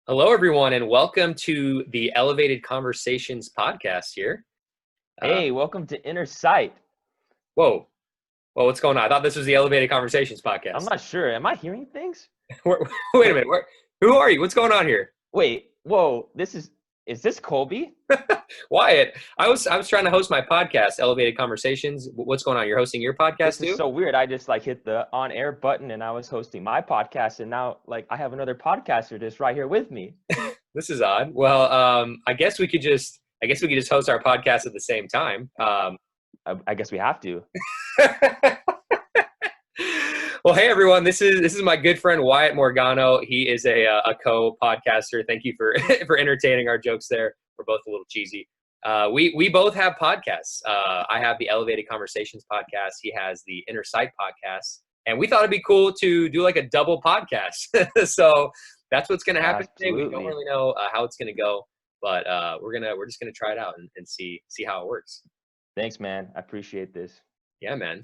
Hello, everyone, and welcome to the Elevated Conversations podcast here. Hey, welcome to Inner Sight. Whoa, what's going on? I thought this was the Elevated Conversations I'm podcast. not sure. Am I hearing things? Wait a minute. Who are you? What's going on here? Wait, whoa, is this Colby? Wyatt, I was trying to host my podcast, Elevated Conversations. What's going on? You're hosting your podcast This is too? so weird. I just hit the on air button and I was hosting my podcast and now I have another podcaster just right here with me. This is odd. Well, I guess we could just host our podcast at the same time. I guess we have to. Well, hey everyone, this is my good friend Wyatt Morgano. He is a co-podcaster. Thank you for for entertaining our jokes there. We're both a little cheesy. We both have podcasts. I have the Elevated Conversations podcast. He has the Inner Sight podcast, and we thought it'd be cool to do like a double podcast. So that's what's going to happen today. We don't really know how it's going to go, but we're just gonna try it out and see how it works. Thanks, man. I appreciate this. Yeah, man.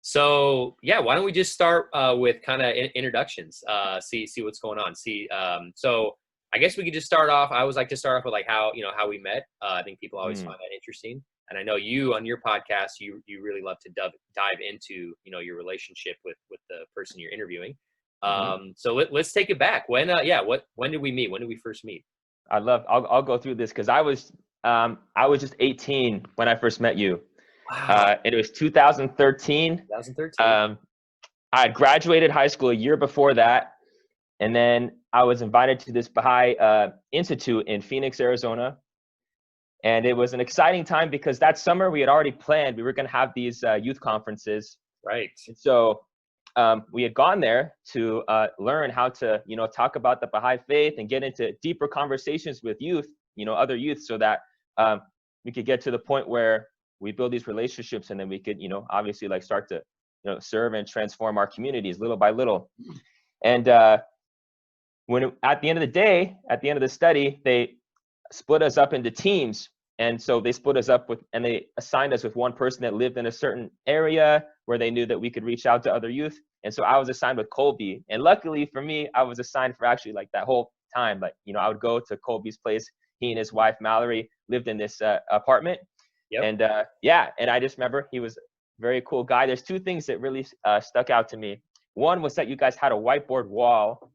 So yeah, why don't we just start with kind of introductions? See what's going on. So I guess we could just start off. I always like to start off with how we met. I think people always find that interesting. And I know you on your podcast, you really love to dive into your relationship with the person you're interviewing. So let's take it back. When did we meet? When did we first meet? I'll go through this because I was just 18 when I first met you. Wow. It was 2013. 2013. I had graduated high school a year before that. And then I was invited to this Baha'i Institute in Phoenix, Arizona. And it was an exciting time because that summer we had already planned. We were going to have these youth conferences. Right. And so we had gone there to learn how to, talk about the Baha'i faith and get into deeper conversations with youth, other youth, so that we could get to the point where we build these relationships and then we could, obviously start to, serve and transform our communities little by little. And at the end of the day, at the end of the study, they split us up into teams. And so they split us up and they assigned us with one person that lived in a certain area where they knew that we could reach out to other youth. And so I was assigned with Colby. And luckily for me, I was assigned for actually that whole time. I would go to Colby's place. He and his wife, Mallory, lived in this apartment. Yep. And and I just remember he was a very cool guy. There's two things that really stuck out to me. One was that you guys had a whiteboard wall.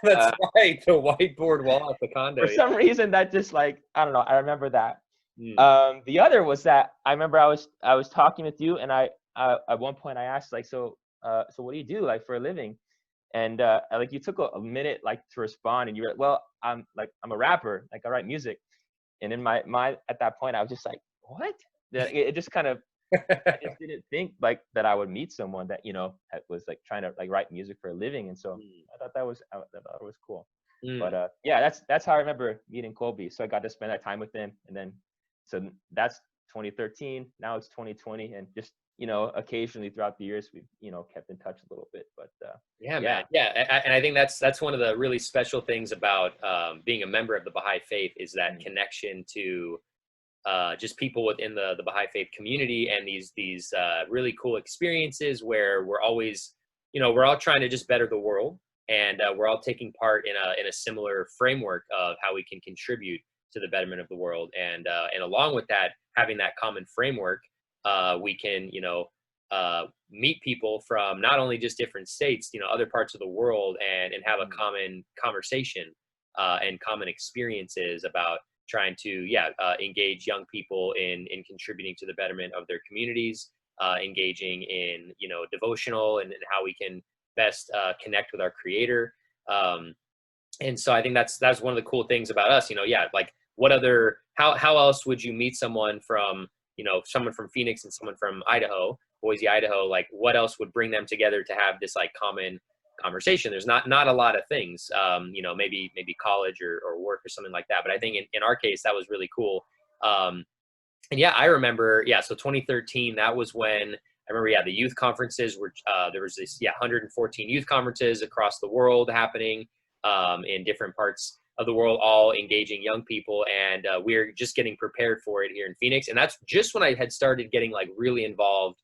That's right, the whiteboard wall at the condo. For some reason, that just I don't know. I remember that. The other was that I remember I was talking with you, and I at one point I asked so what do you do for a living? And you took a minute to respond, and you were well, I'm a rapper, I write music. And in my mind at that point, I was just what? It just kind of, I just didn't think that I would meet someone that, was trying to write music for a living. And so I thought that was cool. But yeah, that's how I remember meeting Colby. So I got to spend that time with him. And then, so that's 2013. Now it's 2020. And just, occasionally throughout the years, we've, kept in touch a little bit. But yeah, man. Yeah. And I think that's one of the really special things about being a member of the Baha'i faith is that connection to just people within the Baha'i faith community, and these really cool experiences where we're always, we're all trying to just better the world, and we're all taking part in a similar framework of how we can contribute to the betterment of the world. And along with that, having that common framework, we can, meet people from not only just different states, other parts of the world, and have a common conversation and common experiences about trying to engage young people in contributing to the betterment of their communities, engaging in devotional and how we can best connect with our Creator. And so I think that's one of the cool things about us. What other how else would you meet someone from someone from Phoenix and someone from Idaho, Boise, Idaho? What else would bring them together to have this common conversation? There's not a lot of things, maybe college or work or something like that. But I think in our case, that was really cool. And yeah, I remember, so 2013, that was when I remember, the youth conferences were, there was this, 114 youth conferences across the world happening in different parts of the world, all engaging young people. And we're just getting prepared for it here in Phoenix. And that's just when I had started getting really involved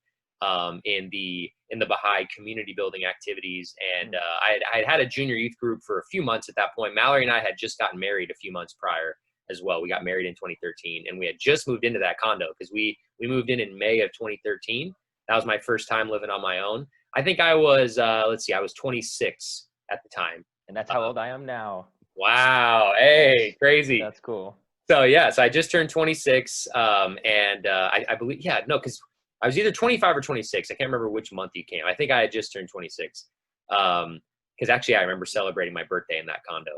in the Baha'i community building activities. And I had a junior youth group for a few months at that point. Mallory and I had just gotten married a few months prior as well. We got married in 2013, and we had just moved into that condo because we moved in May of 2013. That was my first time living on my own. I think I was, let's see, I was 26 at the time. And that's how old I am now. Wow. Hey, crazy. That's cool. So yeah, so I just turned 26, and I believe, yeah, no, because I was either 25 or 26. I can't remember which month you came. I think I had just turned 26, because actually I remember celebrating my birthday in that condo,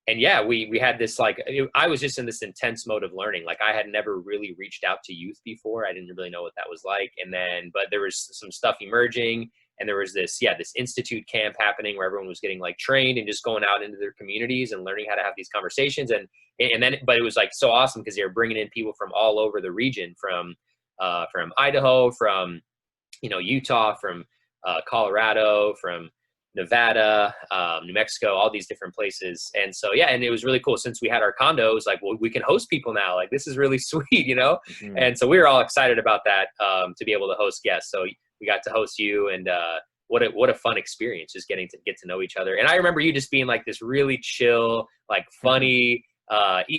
and yeah, we had this I was just in this intense mode of learning. Like I had never really reached out to youth before. I didn't really know what that was like, but there was some stuff emerging. And there was this institute camp happening where everyone was getting like trained and just going out into their communities and learning how to have these conversations. But it was like so awesome because they were bringing in people from all over the region, from Idaho, from, Utah, from Colorado, from Nevada, New Mexico, all these different places. And so, yeah, and it was really cool since we had our condo. It was like, well, we can host people now. Like, this is really sweet, Mm-hmm. And so we were all excited about that, to be able to host guests. So we got to host you, and what a fun experience, just getting to get to know each other. And I remember you just being like this really chill, like funny,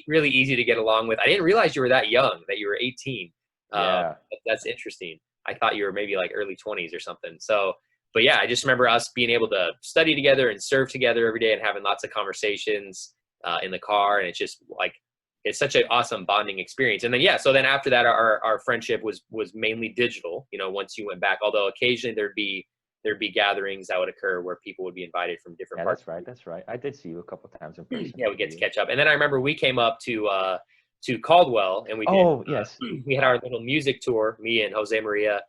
really easy to get along with. I didn't realize you were that young, that you were 18. Yeah. That's interesting. I thought you were maybe like early 20s or something. So, but yeah, I just remember us being able to study together and serve together every day and having lots of conversations in the car. And it's just like, it's such an awesome bonding experience. And then, yeah, so then after that, our friendship was mainly digital, once you went back, although occasionally there'd be gatherings that would occur where people would be invited from different parts. That's right. I did see you a couple of times in person. Yeah, we get to catch up. And then I remember we came up to Caldwell, and we did, yes. We had our little music tour, me and Jose Maria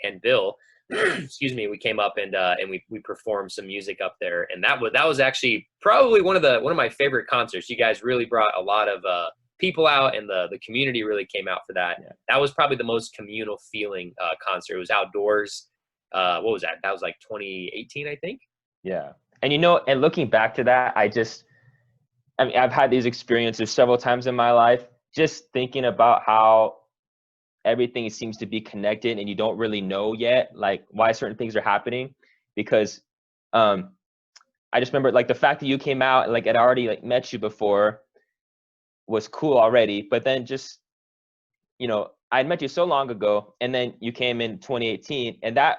and Bill, excuse me. We came up and we performed some music up there. And that was actually probably one of my favorite concerts. You guys really brought a lot of, people out, and the community really came out for that. Yeah. That was probably the most communal feeling concert. It was outdoors. What was that? That was like 2018, I think. Yeah. And and looking back to that, I've had these experiences several times in my life, just thinking about how everything seems to be connected and you don't really know yet, like why certain things are happening. Because I just remember like the fact that you came out, like I'd already like met you before, was cool already. But then just, I had met you so long ago, and then you came in 2018, and that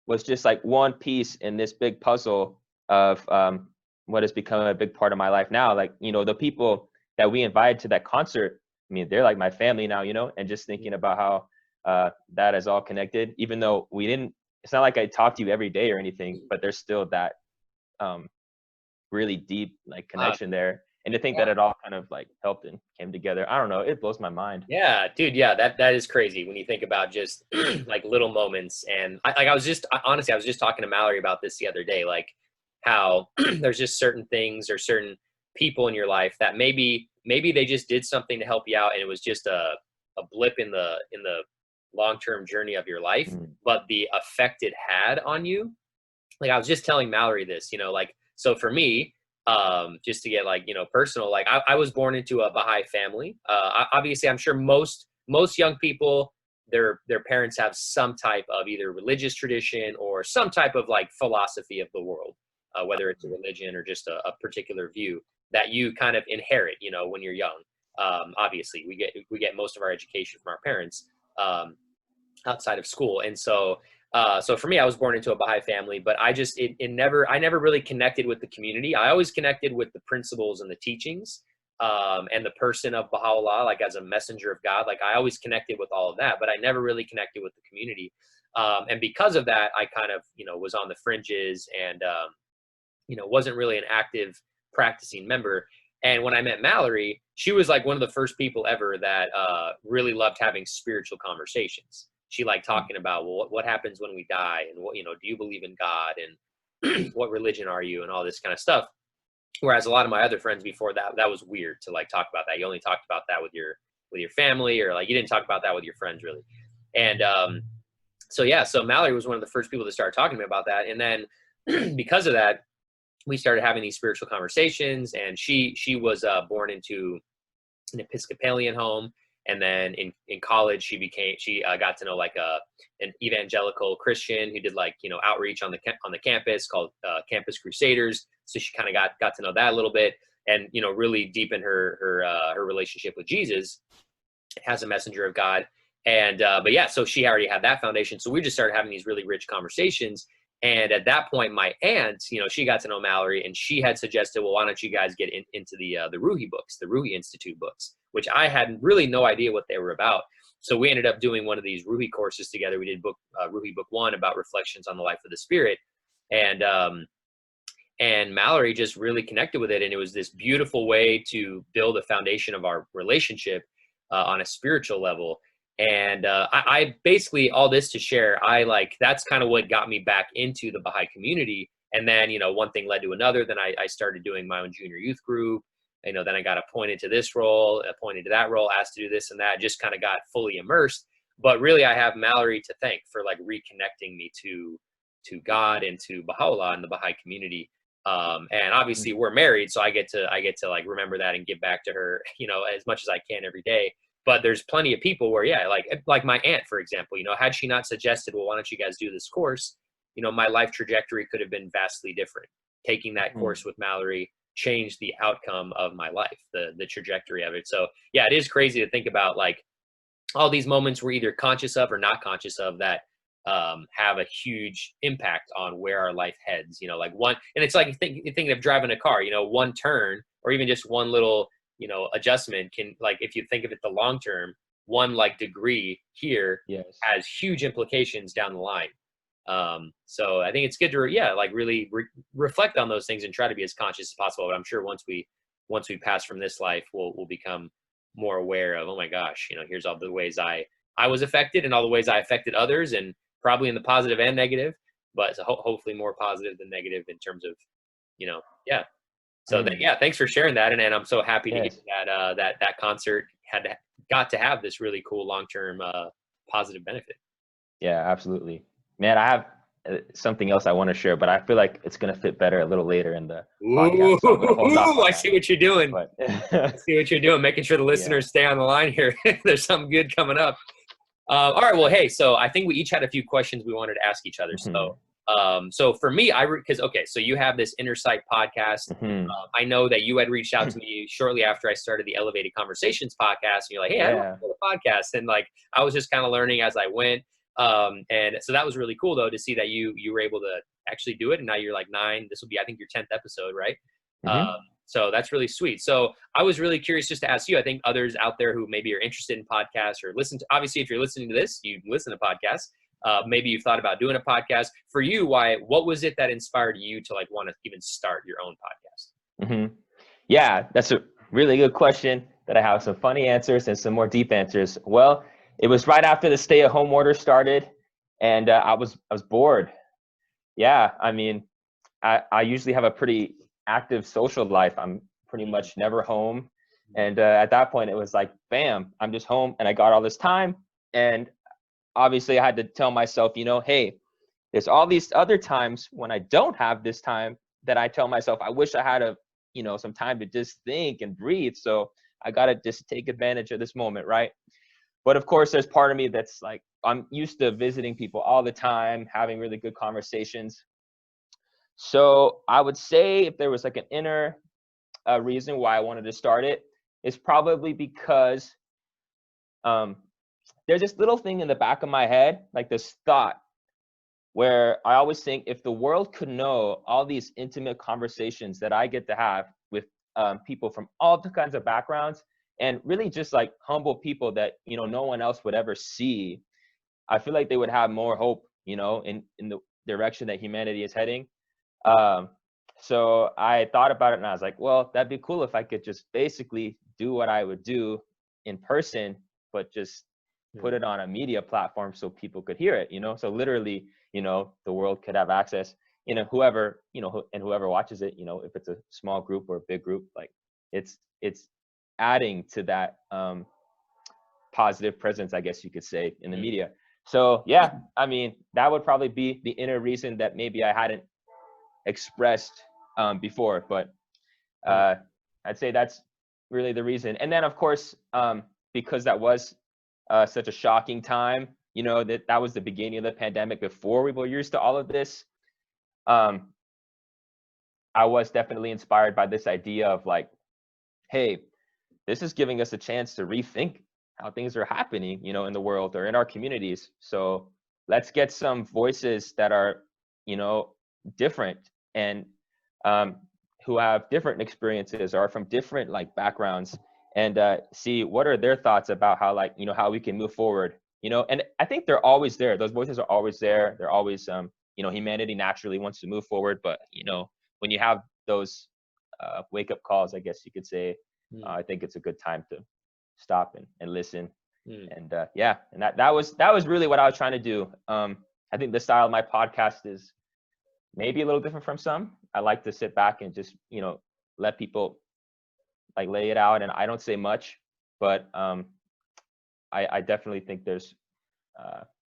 was just like one piece in this big puzzle of what has become a big part of my life now. Like, the people that we invited to that concert, I mean, they're like my family now, and just thinking about how that is all connected, even though it's not like I talk to you every day or anything, but there's still that really deep like connection there. And to think that it all kind of like helped and came together, I don't know, it blows my mind. Yeah, dude. Yeah, that is crazy when you think about just like little moments. And I was just talking to Mallory about this the other day, like how there's just certain things or certain people in your life that maybe they just did something to help you out, and it was just a blip in the long-term journey of your life, but the effect it had on you. Like I was just telling Mallory this, like, so for me, just to get like, personal, like I was born into a Baha'i family. Obviously I'm sure most young people, their parents have some type of either religious tradition or some type of like philosophy of the world, whether it's a religion or just a particular view that you kind of inherit, when you're young. Obviously we get most of our education from our parents, outside of school. And so for me, I was born into a Baha'i family, but I never really connected with the community. I always connected with the principles and the teachings, and the person of Baha'u'llah, like as a messenger of God. Like I always connected with all of that, but I never really connected with the community. And because of that, I kind of, was on the fringes and, wasn't really an active practicing member. And when I met Mallory, she was like one of the first people ever that really loved having spiritual conversations. She liked talking about, well, what happens when we die, and what, do you believe in God, and what religion are you, and all this kind of stuff. Whereas a lot of my other friends before that was weird to like talk about that. You only talked about that with your family, or like you didn't talk about that with your friends really. And so Mallory was one of the first people to start talking to me about that. And then because of that, we started having these spiritual conversations. And she was born into an Episcopalian home. And then in college, she got to know like an evangelical Christian who did like, outreach on the campus called Campus Crusaders. So she kind of got to know that a little bit, and really deepen her relationship with Jesus as a messenger of God. And but yeah, so she already had that foundation. So we just started having these really rich conversations. And at that point, my aunt, she got to know Mallory, and she had suggested, well, why don't you guys get into the Ruhi books, the Ruhi Institute books, which I had really no idea what they were about. So we ended up doing one of these Ruhi courses together. We did Ruhi book 1 about reflections on the life of the spirit, and Mallory just really connected with it, and it was this beautiful way to build a foundation of our relationship on a spiritual level. And I basically, all this to share, that's kind of what got me back into the Baha'i community. And then, one thing led to another. Then I started doing my own junior youth group. Then I got appointed to this role, appointed to that role, asked to do this and that, just kind of got fully immersed. But really, I have Mallory to thank for like reconnecting me to God and to Baha'u'llah and the Baha'i community. And obviously we're married, so I get to like remember that and give back to her, as much as I can every day. But there's plenty of people where, yeah, like my aunt, for example, had she not suggested, well, why don't you guys do this course? My life trajectory could have been vastly different. Taking that course with Mallory changed the outcome of my life, the trajectory of it. So yeah, it is crazy to think about like all these moments we're either conscious of or not conscious of that have a huge impact on where our life heads, like one, and it's like thinking of driving a car, one turn or even just one little, adjustment can, like, if you think of it the long term, one like degree here has huge implications down the line. So I think it's good to really reflect on those things and try to be as conscious as possible. But I'm sure once we pass from this life, we'll become more aware of, oh my gosh, here's all the ways I was affected and all the ways I affected others, and probably in the positive and negative, but hopefully more positive than negative in terms of, yeah. So thanks for sharing that, and I'm so happy to hear that concert got to have this really cool long-term positive benefit. Yeah, absolutely, man. I have something else I want to share, but I feel like it's gonna fit better a little later in the podcast. So I'm gonna hold off on I see what you're doing. I see what you're doing, making sure the listeners stay on the line here. There's something good coming up. All right, well, hey, so I think we each had a few questions we wanted to ask each other. So for me, so you have this Inner Sight podcast. I know that you had reached out to me shortly after I started the Elevated Conversations podcast, and you're like, hey, I don't know the podcast. And like, I was just kind of learning as I went. And so that was really cool though, to see that you were able to actually do it. And now you're like 9, this will be, I think, your 10th episode, right? So that's really sweet. So I was really curious just to ask you, I think others out there who maybe are interested in podcasts or obviously if you're listening to this, you listen to podcasts. Maybe you've thought about doing a podcast. For you, what was it that inspired you to like want to even start your own podcast? Yeah, that's a really good question that I have some funny answers and some more deep answers. Well, it was right after the stay-at-home order started, and I was bored. Yeah, I mean, I usually have a pretty active social life. I'm pretty much never home, and at that point, it was like, bam, I'm just home, and I got all this time, and obviously, I had to tell myself, hey, there's all these other times when I don't have this time that I tell myself, I wish I had some time to just think and breathe. So I got to just take advantage of this moment, right? But of course, there's part of me that's like, I'm used to visiting people all the time, having really good conversations. So I would say if there was like an inner reason why I wanted to start it, it's probably because there's this little thing in the back of my head, like this thought, where I always think if the world could know all these intimate conversations that I get to have with people from all the kinds of backgrounds, and really just like humble people that, no one else would ever see, I feel like they would have more hope, in the direction that humanity is heading. So I thought about it and I was like, well, that'd be cool if I could just basically do what I would do in person, but just put it on a media platform so people could hear it, so literally, the world could have access, whoever, and whoever watches it, if it's a small group or a big group, like it's adding to that positive presence, I guess you could say, in the media. So yeah, I mean, that would probably be the inner reason that maybe I hadn't expressed before, but I'd say that's really the reason. And then of course, because that was such a shocking time, you know, that was the beginning of the pandemic before we were used to all of this. um, I was definitely inspired by this idea of like, hey, this is giving us a chance to rethink how things are happening, you know, in the world or in our communities. So let's get some voices that are, you know, different, and um, who have different experiences or are from different like backgrounds, and see what are their thoughts about how, like, you know, how we can move forward, you know. And I think they're always there. Those voices are always there. They're always, you know, humanity naturally wants to move forward, but you know, when you have those wake up calls, I guess you could say, Mm, I think it's a good time to stop and listen. mm, And yeah, and that was really what I was trying to do. I think the style of my podcast is maybe a little different from some. I like to sit back and just, you know, let people like lay it out, and I don't say much, but I definitely think there's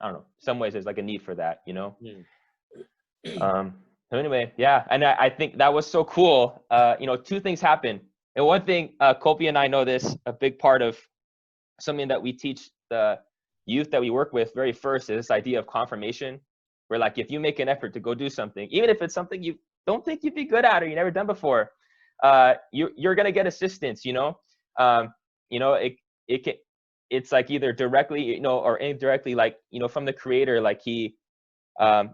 I don't know, some ways there's like a need for that, you know. mm. Um, so anyway, yeah, and I think that was so cool. You know, two things happen. And one thing, Kopi and I know this, a big part of something that we teach the youth that we work with very first is this idea of confirmation, where like if you make an effort to go do something, even if it's something you don't think you'd be good at or you never done before, you're gonna get assistance, you know. You know, it can, it's like either directly, you know, or indirectly, like, you know, from the creator, like he um,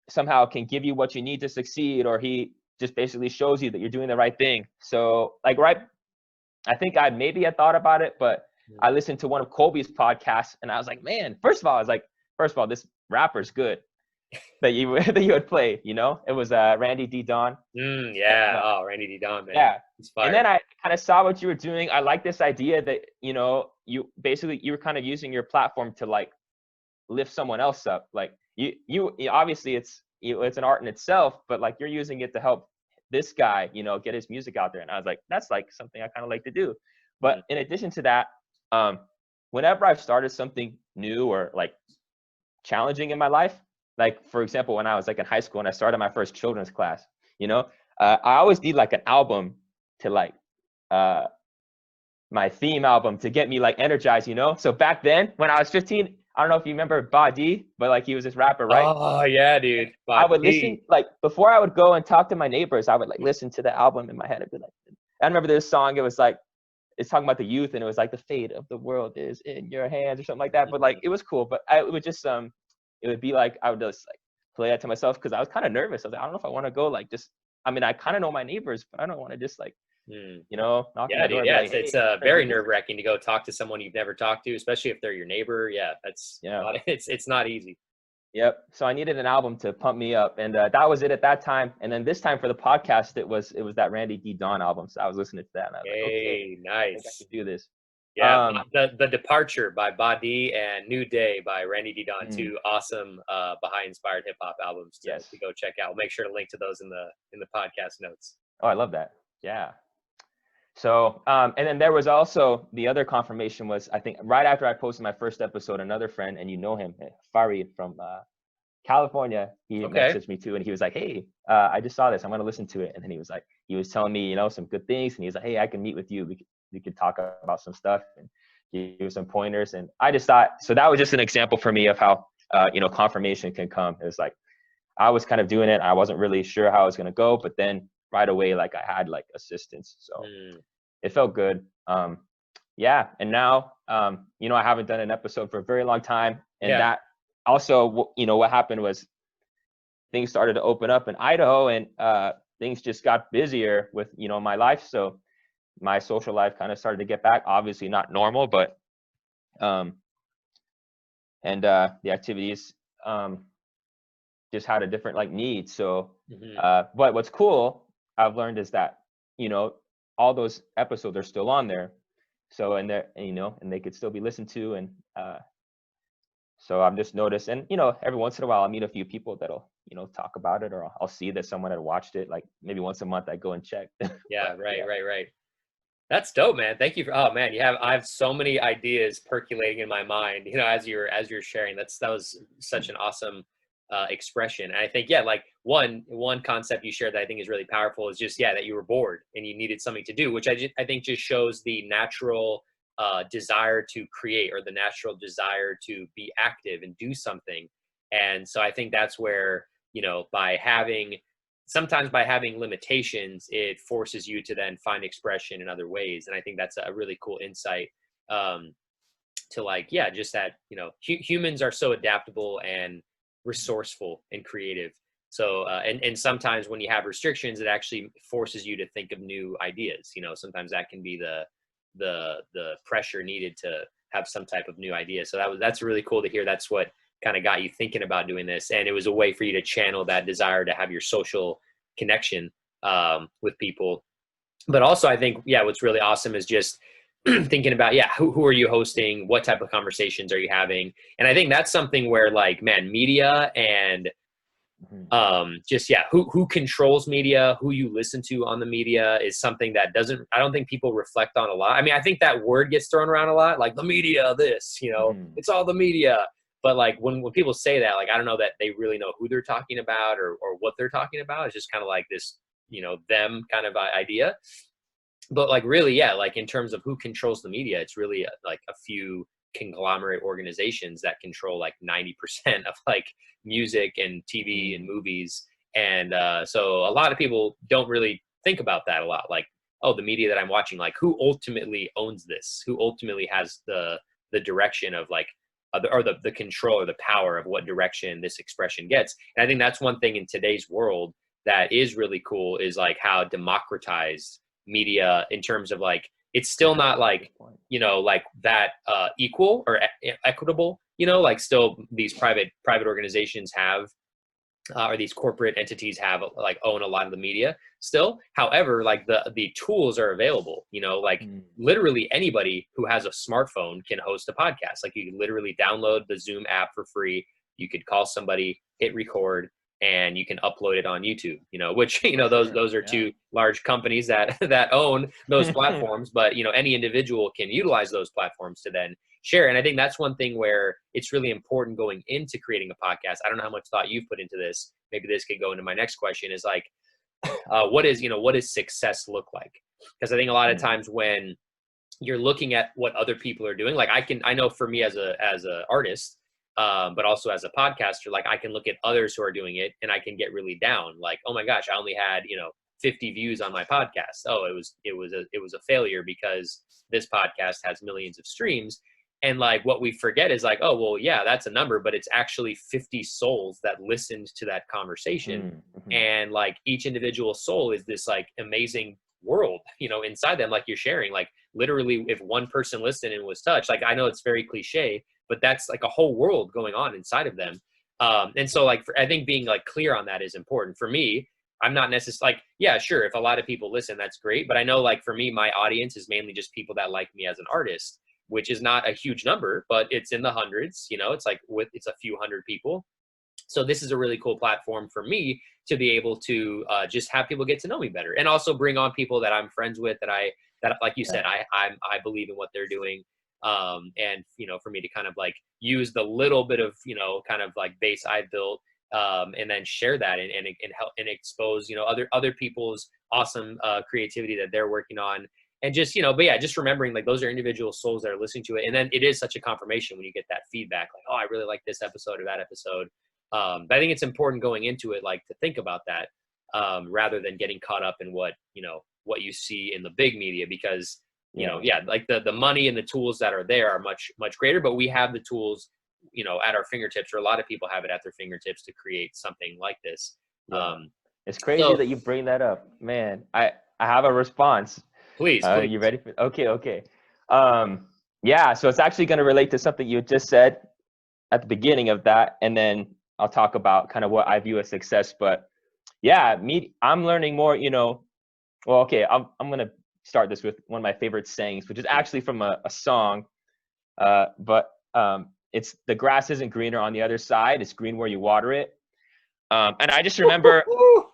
somehow can give you what you need to succeed, or he just basically shows you that you're doing the right thing. So like, right, I think I maybe had thought about it, but I listened to one of Colby's podcasts and I was like, man, first of all, I was like, first of all, this rapper's good that you that you would play, you know. It was Randy D. Don. Yeah. Oh, Randy D. Don, man. Yeah. He's And fire. then I kind of saw what you were doing. I like this idea that, you know, you basically, you were kind of using your platform to like lift someone else up. Like obviously it's an art in itself, but like you're using it to help this guy, you know, get his music out there. And I was like, that's like something I kind of like to do. But Mm, in addition to that, um, whenever I've started something new or like challenging in my life, like for example, when I was like in high school and I started my first children's class, you know, I always need like an album to like uh, my theme album to get me like energized, you know. So back then when I was 15, I don't know if you remember Badi, but like he was this rapper, right? oh, yeah, dude. I But would listen, D. like before I would go and talk to my neighbors, I would like listen to the album in my head. I'd be like, I remember this song, it was like, it's talking about the youth, and it was like the fate of the world is in your hands or something like that. But like it was cool. But it would just it would be like I would just like play that to myself because I was kind of nervous. I was like, I don't know if I want to go like just, I mean, I kind of know my neighbors, but I don't want to just like, Mm. you know, knock on Yeah, the door dude. and be Yeah, like, it's hey, can I do very this? nerve wracking to go talk to someone you've never talked to, especially if they're your neighbor. Yeah, that's Yeah. not, it's not easy. Yep. So I needed an album to pump me up, and that was it at that time. And then this time for the podcast, it was that Randy D. Don album. So I was listening to that, and I was like, okay, Hey, I think I nice. can do this. Yeah, the Departure by Badi and New Day by Randy D. Don, Mm, two awesome Baha'i inspired hip hop albums yes. to go check out. We'll make sure to link to those in the podcast notes. Oh, I love that. Yeah. So, and then there was also the other confirmation was, I think right after I posted my first episode, another friend, and you know him, Farid from California, he Okay. messaged me too, and he was like, hey, I just saw this, I'm going to listen to it. And then he was like, he was telling me, you know, some good things, and he was like, hey, I can meet with you. We could talk about some stuff and give you some pointers. And I just thought, so that was just an example for me of how, you know, confirmation can come. It was like, I was kind of doing it. I wasn't really sure how I was going to go, but then right away, like I had like assistance. So Mm, it felt good. Yeah. And now, you know, I haven't done an episode for a very long time. And yeah. that also, you know, what happened was things started to open up in Idaho, and things just got busier with, you know, my life. So my social life kind of started to get back, obviously not normal, but, and the activities just had a different like need. So, Hmm. but what's cool, I've learned is that, you know, all those episodes are still on there. So, and they're, you know, and they could still be listened to. And so I've just noticed, and, you know, every once in a while I'll meet a few people that'll, you know, talk about it, or I'll see that someone had watched it. Like maybe once a month I go and check. Yeah. But Right. yeah. Right. Right. That's dope, man. Thank you for. Oh man, I have so many ideas percolating in my mind. You know, as you're sharing, that was such an awesome expression. And I think, yeah, like one concept you shared that I think is really powerful is just, yeah, that you were bored and you needed something to do, which I think just shows the natural desire to create or the natural desire to be active and do something. And so I think that's where, sometimes by having limitations, it forces you to then find expression in other ways. And I think that's a really cool insight, to like, yeah, just that, humans are so adaptable and resourceful and creative. So, and sometimes when you have restrictions, it actually forces you to think of new ideas. Sometimes that can be the pressure needed to have some type of new idea. So that's really cool to hear. That's what kind of got you thinking about doing this, and it was a way for you to channel that desire to have your social connection, with people. But also, I think, yeah, what's really awesome is just thinking about, yeah, who are you hosting, what type of conversations are you having. And I think that's something where, like, man, media and just, yeah, who controls media, who you listen to on the media is something that I don't think people reflect on a lot. I mean, I think that word gets thrown around a lot, like the media, this, it's all the media. But like when people say that, like, I don't know that they really know who they're talking about or what they're talking about. It's just kind of like this, them kind of idea. But like, really, yeah, like in terms of who controls the media, it's really like a few conglomerate organizations that control like 90% of like music and TV and movies. And so a lot of people don't really think about that a lot. Like, oh, the media that I'm watching, like, who ultimately owns this? Who ultimately has the direction of like, or the control or the power of what direction this expression gets? And I think that's one thing in today's world that is really cool, is like how democratized media, in terms of like, it's still not like, like that equal or equitable, like still these private organizations have, or these corporate entities have, like, own a lot of the media still. However, like the tools are available, like literally anybody who has a smartphone can host a podcast. Like, you can literally download the Zoom app for free. You could call somebody, hit record, and you can upload it on YouTube, which, those are two large companies that own those platforms. But, any individual can utilize those platforms to then share. And I think that's one thing where it's really important going into creating a podcast. I don't know how much thought you've put into this. Maybe this could go into my next question, is like, what does success look like? Because I think a lot of times when you're looking at what other people are doing, like I know for me as a artist, but also as a podcaster, like I can look at others who are doing it and I can get really down. Like, oh my gosh, I only had, 50 views on my podcast. Oh, it was a failure because this podcast has millions of streams. And like, what we forget is like, oh, well, yeah, that's a number, but it's actually 50 souls that listened to that conversation. And like, each individual soul is this like amazing world, inside them. Like, you're sharing, like, literally, if one person listened and was touched, like, I know it's very cliche, but that's like a whole world going on inside of them. And so like, I think being like clear on that is important. For me, I'm not necessarily like, yeah, sure, if a lot of people listen, that's great. But I know, like, for me, my audience is mainly just people that like me as an artist, which is not a huge number, but it's in the hundreds. It's like it's a few hundred people. So this is a really cool platform for me to be able to just have people get to know me better, and also bring on people that I'm friends with, that like you said, I believe in what they're doing. And for me to kind of like use the little bit of kind of like base I built, and then share that and help and expose other people's awesome creativity that they're working on. And just but yeah, just remembering, like, those are individual souls that are listening to it. And then it is such a confirmation when you get that feedback, like, oh, I really like this episode or that episode. But I think it's important going into it, like, to think about that, rather than getting caught up in what you see in the big media. Because like the money and the tools that are there are much greater, but we have the tools at our fingertips, or a lot of people have it at their fingertips, to create something like this. It's crazy that you bring that up, man. I have a response. Please. You ready for okay. Yeah, so it's actually going to relate to something you just said at the beginning of that, and then I'll talk about kind of what I view as success. But yeah, I'm learning more, well, okay, I'm going to start this with one of my favorite sayings, which is actually from a song, but it's, the grass isn't greener on the other side, it's green where you water it. And I just remember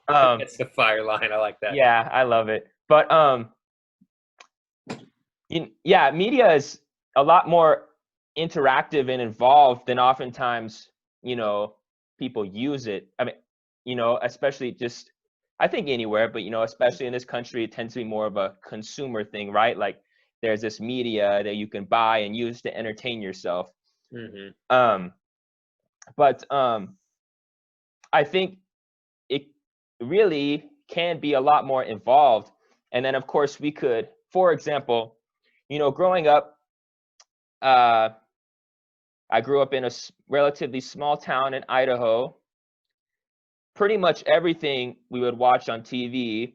it's the fire line. I like that. Yeah, I love it. But media is a lot more interactive and involved than oftentimes people use it. I mean, especially just, I think anywhere, but especially in this country, it tends to be more of a consumer thing, right? Like, there's this media that you can buy and use to entertain yourself. Mm-hmm. But I think it really can be a lot more involved. And then, of course, we could, for example, growing up, I grew up in a relatively small town in Idaho. Pretty much everything we would watch on TV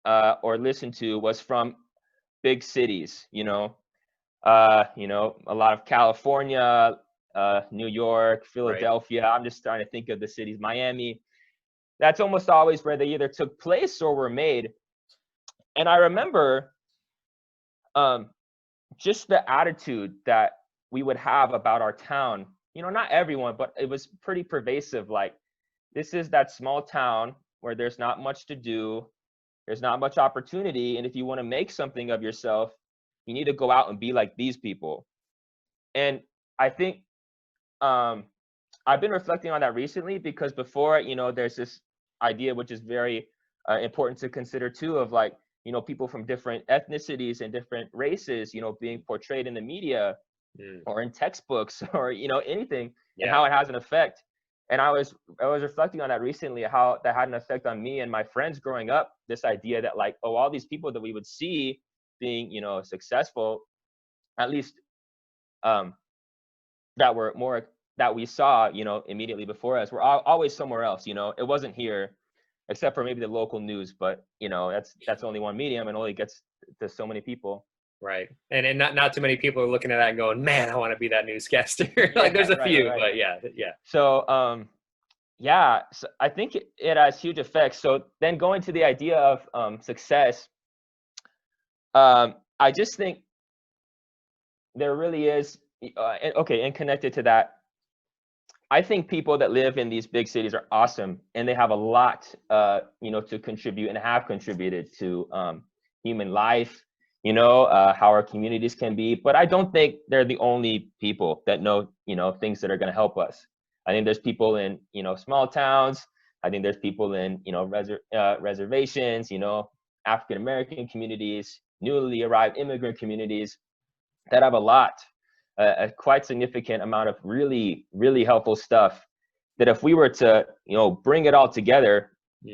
or listen to was from big cities, a lot of California, New York, Philadelphia. Right. I'm just trying to think of the cities, Miami. That's almost always where they either took place or were made. And I remember just the attitude that we would have about our town. Not everyone, but it was pretty pervasive. Like, this is that small town where there's not much to do. There's not much opportunity. And if you want to make something of yourself, you need to go out and be like these people. And I think I've been reflecting on that recently, because before, there's this idea, which is very important to consider too, of like, people from different ethnicities and different races, being portrayed in the media or in textbooks or, anything, and how it has an effect. And I was reflecting on that recently, how that had an effect on me and my friends growing up. This idea that like, all these people that we would see being, successful, at least that we saw, immediately before us, were always somewhere else. It wasn't here, except for maybe the local news, but that's only one medium and only gets to so many people. Right. And not too many people are looking at that and going, man, I want to be that newscaster. Like, there's a few, right. But yeah. So, so I think it has huge effects. So then going to the idea of success, I just think there really is, and connected to that, I think people that live in these big cities are awesome, and they have a lot, to contribute and have contributed to human life, how our communities can be. But I don't think they're the only people that know, things that are going to help us. I think there's people in, small towns. I think there's people in, reservations, African-American communities, newly arrived immigrant communities that have a quite significant amount of really, really helpful stuff that if we were to, bring it all together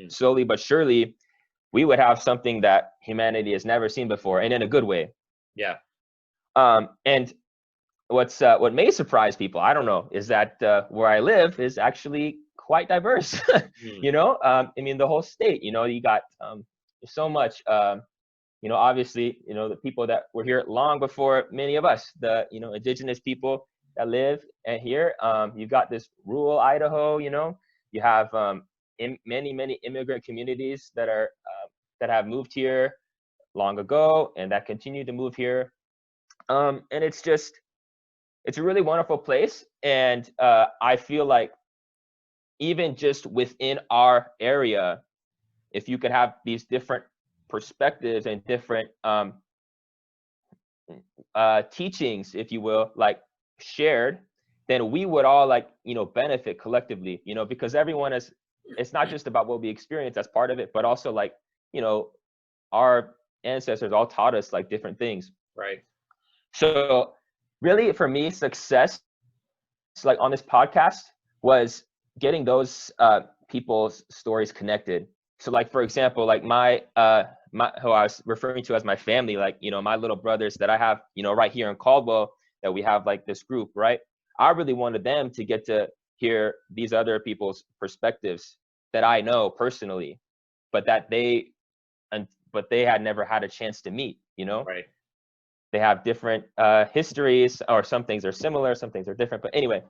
slowly but surely, we would have something that humanity has never seen before, and in a good way. Yeah. And what may surprise people, I don't know, is that where I live is actually quite diverse. I mean, the whole state, you got so much, obviously, the people that were here long before many of us, the, indigenous people that live here. You've got this rural Idaho, you have many immigrant communities that have moved here long ago and that continue to move here. And it's a really wonderful place. And I feel like even just within our area, if you could have these different perspectives and different teachings, if you will, like shared, then we would all benefit collectively, because everyone it's not just about what we experience as part of it, but also like, our ancestors all taught us like different things. Right. So really for me, success, like on this podcast, was getting those people's stories connected. So like, for example, like my who I was referring to as my family, like, my little brothers that I have, right here in Caldwell, that we have like this group, right? I really wanted them to get to hear these other people's perspectives that I know personally, but they had never had a chance to meet, Right. They have different histories, or some things are similar, some things are different, but anyway,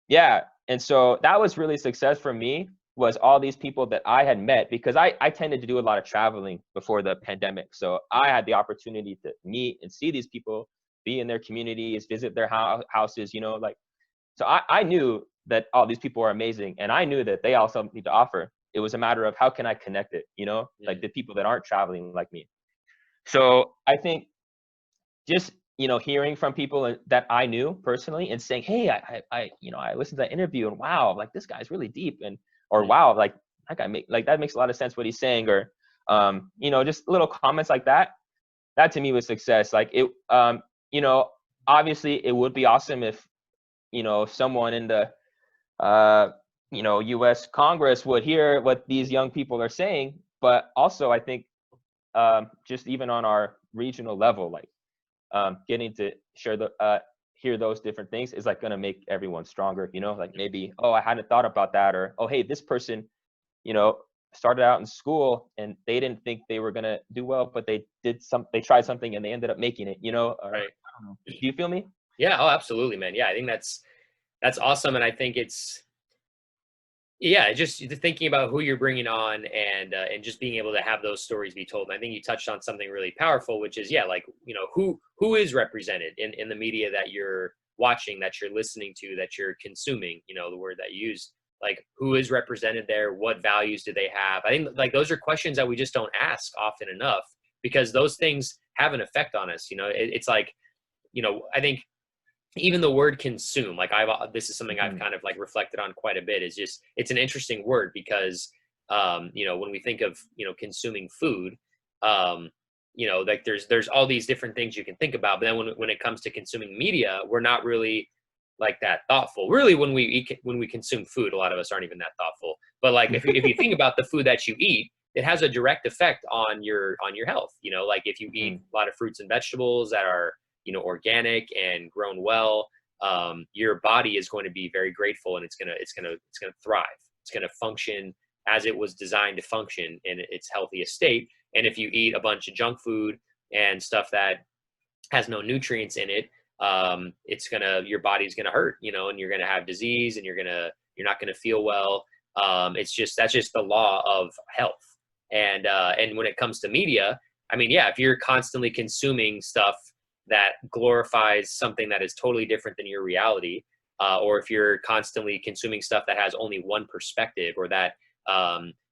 yeah. And so that was really success for me, was all these people that I had met, because I tended to do a lot of traveling before the pandemic. So I had the opportunity to meet and see these people, be in their communities, visit their houses, so I knew that all these people are amazing, and I knew that they also have something to offer. It was a matter of how can I connect it, like the people that aren't traveling like me. So I think just, hearing from people that I knew personally and saying, hey, I listened to that interview and wow, like this guy's really deep, or wow, like that guy that makes a lot of sense what he's saying, or, just little comments like that. that to me was success. Like it, you know, obviously it would be awesome if, you know, someone in the, you know, U.S. Congress would hear what these young people are saying. But also, I think just even on our regional level, like getting to share hear those different things is like going to make everyone stronger. You know, like maybe, oh, I hadn't thought about that, or oh, hey, this person, you know, started out in school and they didn't think they were going to do well, but they tried something and they ended up making it, you know. Right. I don't know. Do you feel me? Yeah. Oh, absolutely, man. Yeah, I think that's awesome, and I think it's, yeah, just thinking about who you're bringing on, and just being able to have those stories be told. And I think you touched on something really powerful, which is, yeah, like, you know, who is represented in the media that you're watching, that you're listening to, that you're consuming, you know, the word that you use, like who is represented there, what values do they have? I think like those are questions that we just don't ask often enough, because those things have an effect on us. You know, it's like, you know, I think even the word consume, like this is something I've kind of like reflected on quite a bit, is just, it's an interesting word because, you know, when we think of, you know, consuming food, you know, like there's all these different things you can think about, but then when it comes to consuming media, we're not really like that thoughtful. Really, when we consume food, a lot of us aren't even that thoughtful. But like if you think about the food that you eat, it has a direct effect on your health. You know, like if you eat a lot of fruits and vegetables that are, you know, organic and grown well, your body is going to be very grateful, and it's gonna thrive. It's gonna function as it was designed to function in its healthiest state. And if you eat a bunch of junk food and stuff that has no nutrients in it, your body's gonna hurt, you know, and you're gonna have disease, and you're not gonna feel well. That's just the law of health. And when it comes to media, I mean, yeah, if you're constantly consuming stuff that glorifies something that is totally different than your reality, or if you're constantly consuming stuff that has only one perspective, or that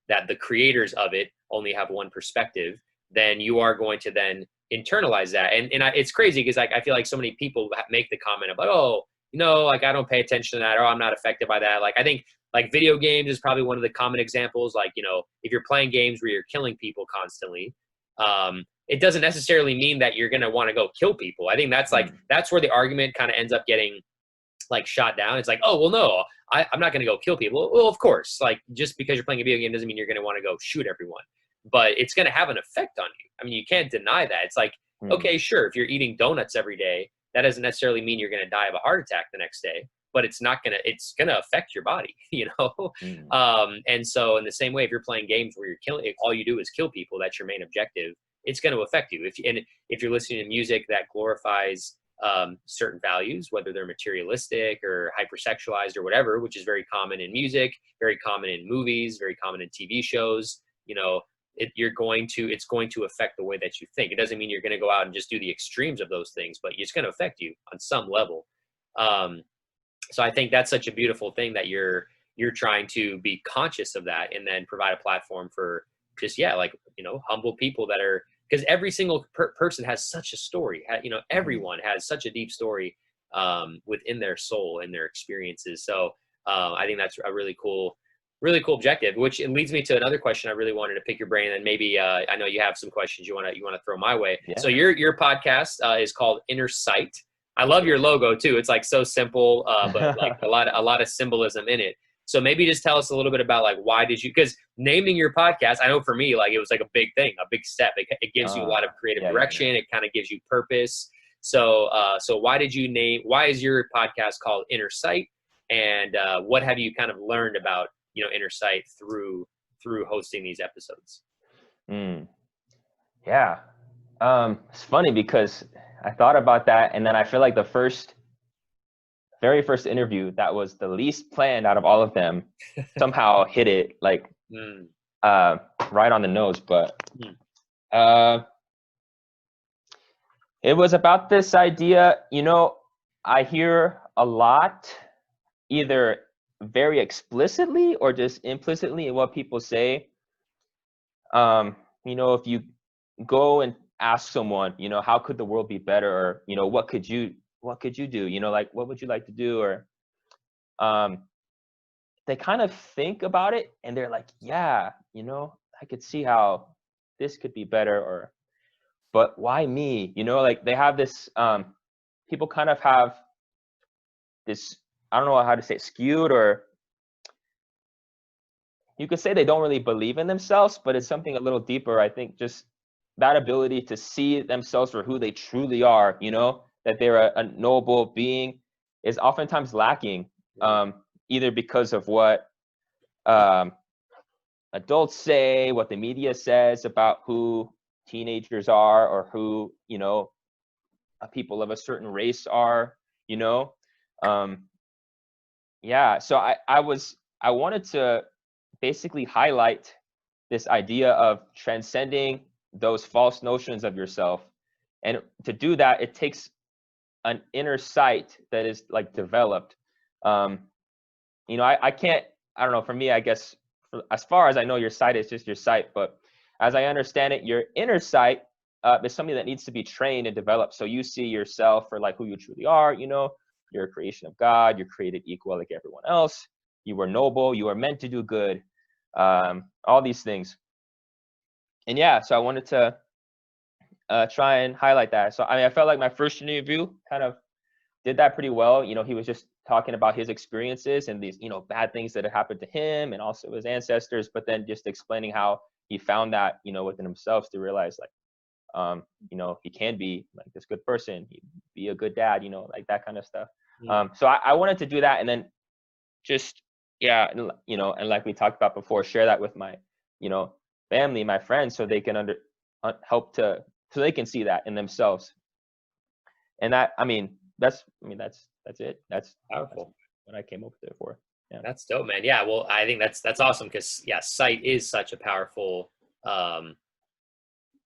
that the creators of it only have one perspective, then you are going to then internalize that. It's crazy because like I feel like so many people make the comment of like, oh, you know, like I don't pay attention to that, or I'm not affected by that. Like I think like video games is probably one of the common examples. Like, you know, if you're playing games where you're killing people constantly, it doesn't necessarily mean that you're going to want to go kill people. I think that's like, that's where the argument kind of ends up getting like shot down. It's like, oh, well, no, I'm not going to go kill people. Well, of course, like just because you're playing a video game doesn't mean you're going to want to go shoot everyone, but it's going to have an effect on you. I mean, you can't deny that. It's like, okay, sure, if you're eating donuts every day, that doesn't necessarily mean you're going to die of a heart attack the next day, but it's going to affect your body, you know? And so in the same way, if you're playing games where you're killing, if all you do is kill people, that's your main objective, it's going to affect you. If you're listening to music that glorifies certain values, whether they're materialistic or hypersexualized or whatever, which is very common in music, very common in movies, very common in TV shows, you know, it's going to affect the way that you think. It doesn't mean you're going to go out and just do the extremes of those things, but it's going to affect you on some level. So I think that's such a beautiful thing that you're trying to be conscious of that, and then provide a platform for just, yeah, like, you know, humble people that are, because every single person has such a story. You know, everyone has such a deep story within their soul and their experiences. So I think that's a really cool objective, which it leads me to another question I really wanted to pick your brain. And maybe I know you have some questions you want to throw my way. Yeah. So your podcast is called Inner Sight. I love your logo too. It's like so simple, but like a lot of symbolism in it. So maybe just tell us a little bit about like, why did you, because naming your podcast, I know for me, like it was like a big thing, a big step. It gives you a lot of creative direction. Yeah. It kind of gives you purpose. So why is your podcast called Inner Sight? And what have you kind of learned about, you know, Inner Sight through hosting these episodes? Yeah. It's funny because I thought about that, and then I feel like the very first interview that was the least planned out of all of them somehow hit it like right on the nose. But it was about this idea, you know, I hear a lot, either very explicitly or just implicitly in what people say. You know, if you go and ask someone, you know, how could the world be better? Or, you know, what could you do? You know, like, what would you like to do? Or they kind of think about it and they're like, yeah, you know, I could see how this could be better. but why me? You know, like they have this, people kind of have this, I don't know how to say it, skewed, or you could say they don't really believe in themselves, but it's something a little deeper. I think just that ability to see themselves for who they truly are, you know, that they're a noble being, is oftentimes lacking, either because of what adults say, what the media says about who teenagers are, or who, you know, people of a certain race are, you know. Yeah, so I wanted to basically highlight this idea of transcending those false notions of yourself. And to do that, it takes an inner sight that is like developed. You know, I can't, I don't know, for me, I guess, as far as I know, your sight is just your sight, but as I understand it, your inner sight is something that needs to be trained and developed. So you see yourself for like who you truly are, you know, you're a creation of God, you're created equal like everyone else, you were noble, you are meant to do good, all these things. And yeah, so I wanted to try and highlight that. So I mean, I felt like my first interview kind of did that pretty well. You know, he was just talking about his experiences and these, you know, bad things that had happened to him and also his ancestors, but then just explaining how he found that, you know, within himself to realize like, you know, he can be like this good person, he'd be a good dad, you know, like that kind of stuff. So I wanted to do that, and then just, yeah, you know, and like we talked about before, share that with my, you know, family, my friends, so they can help to, so they can see that in themselves. And that, I mean, that's it. That's Powerful. what I came up with it for. Yeah. That's dope, man. Yeah, well, I think that's awesome, because yeah, sight is such a powerful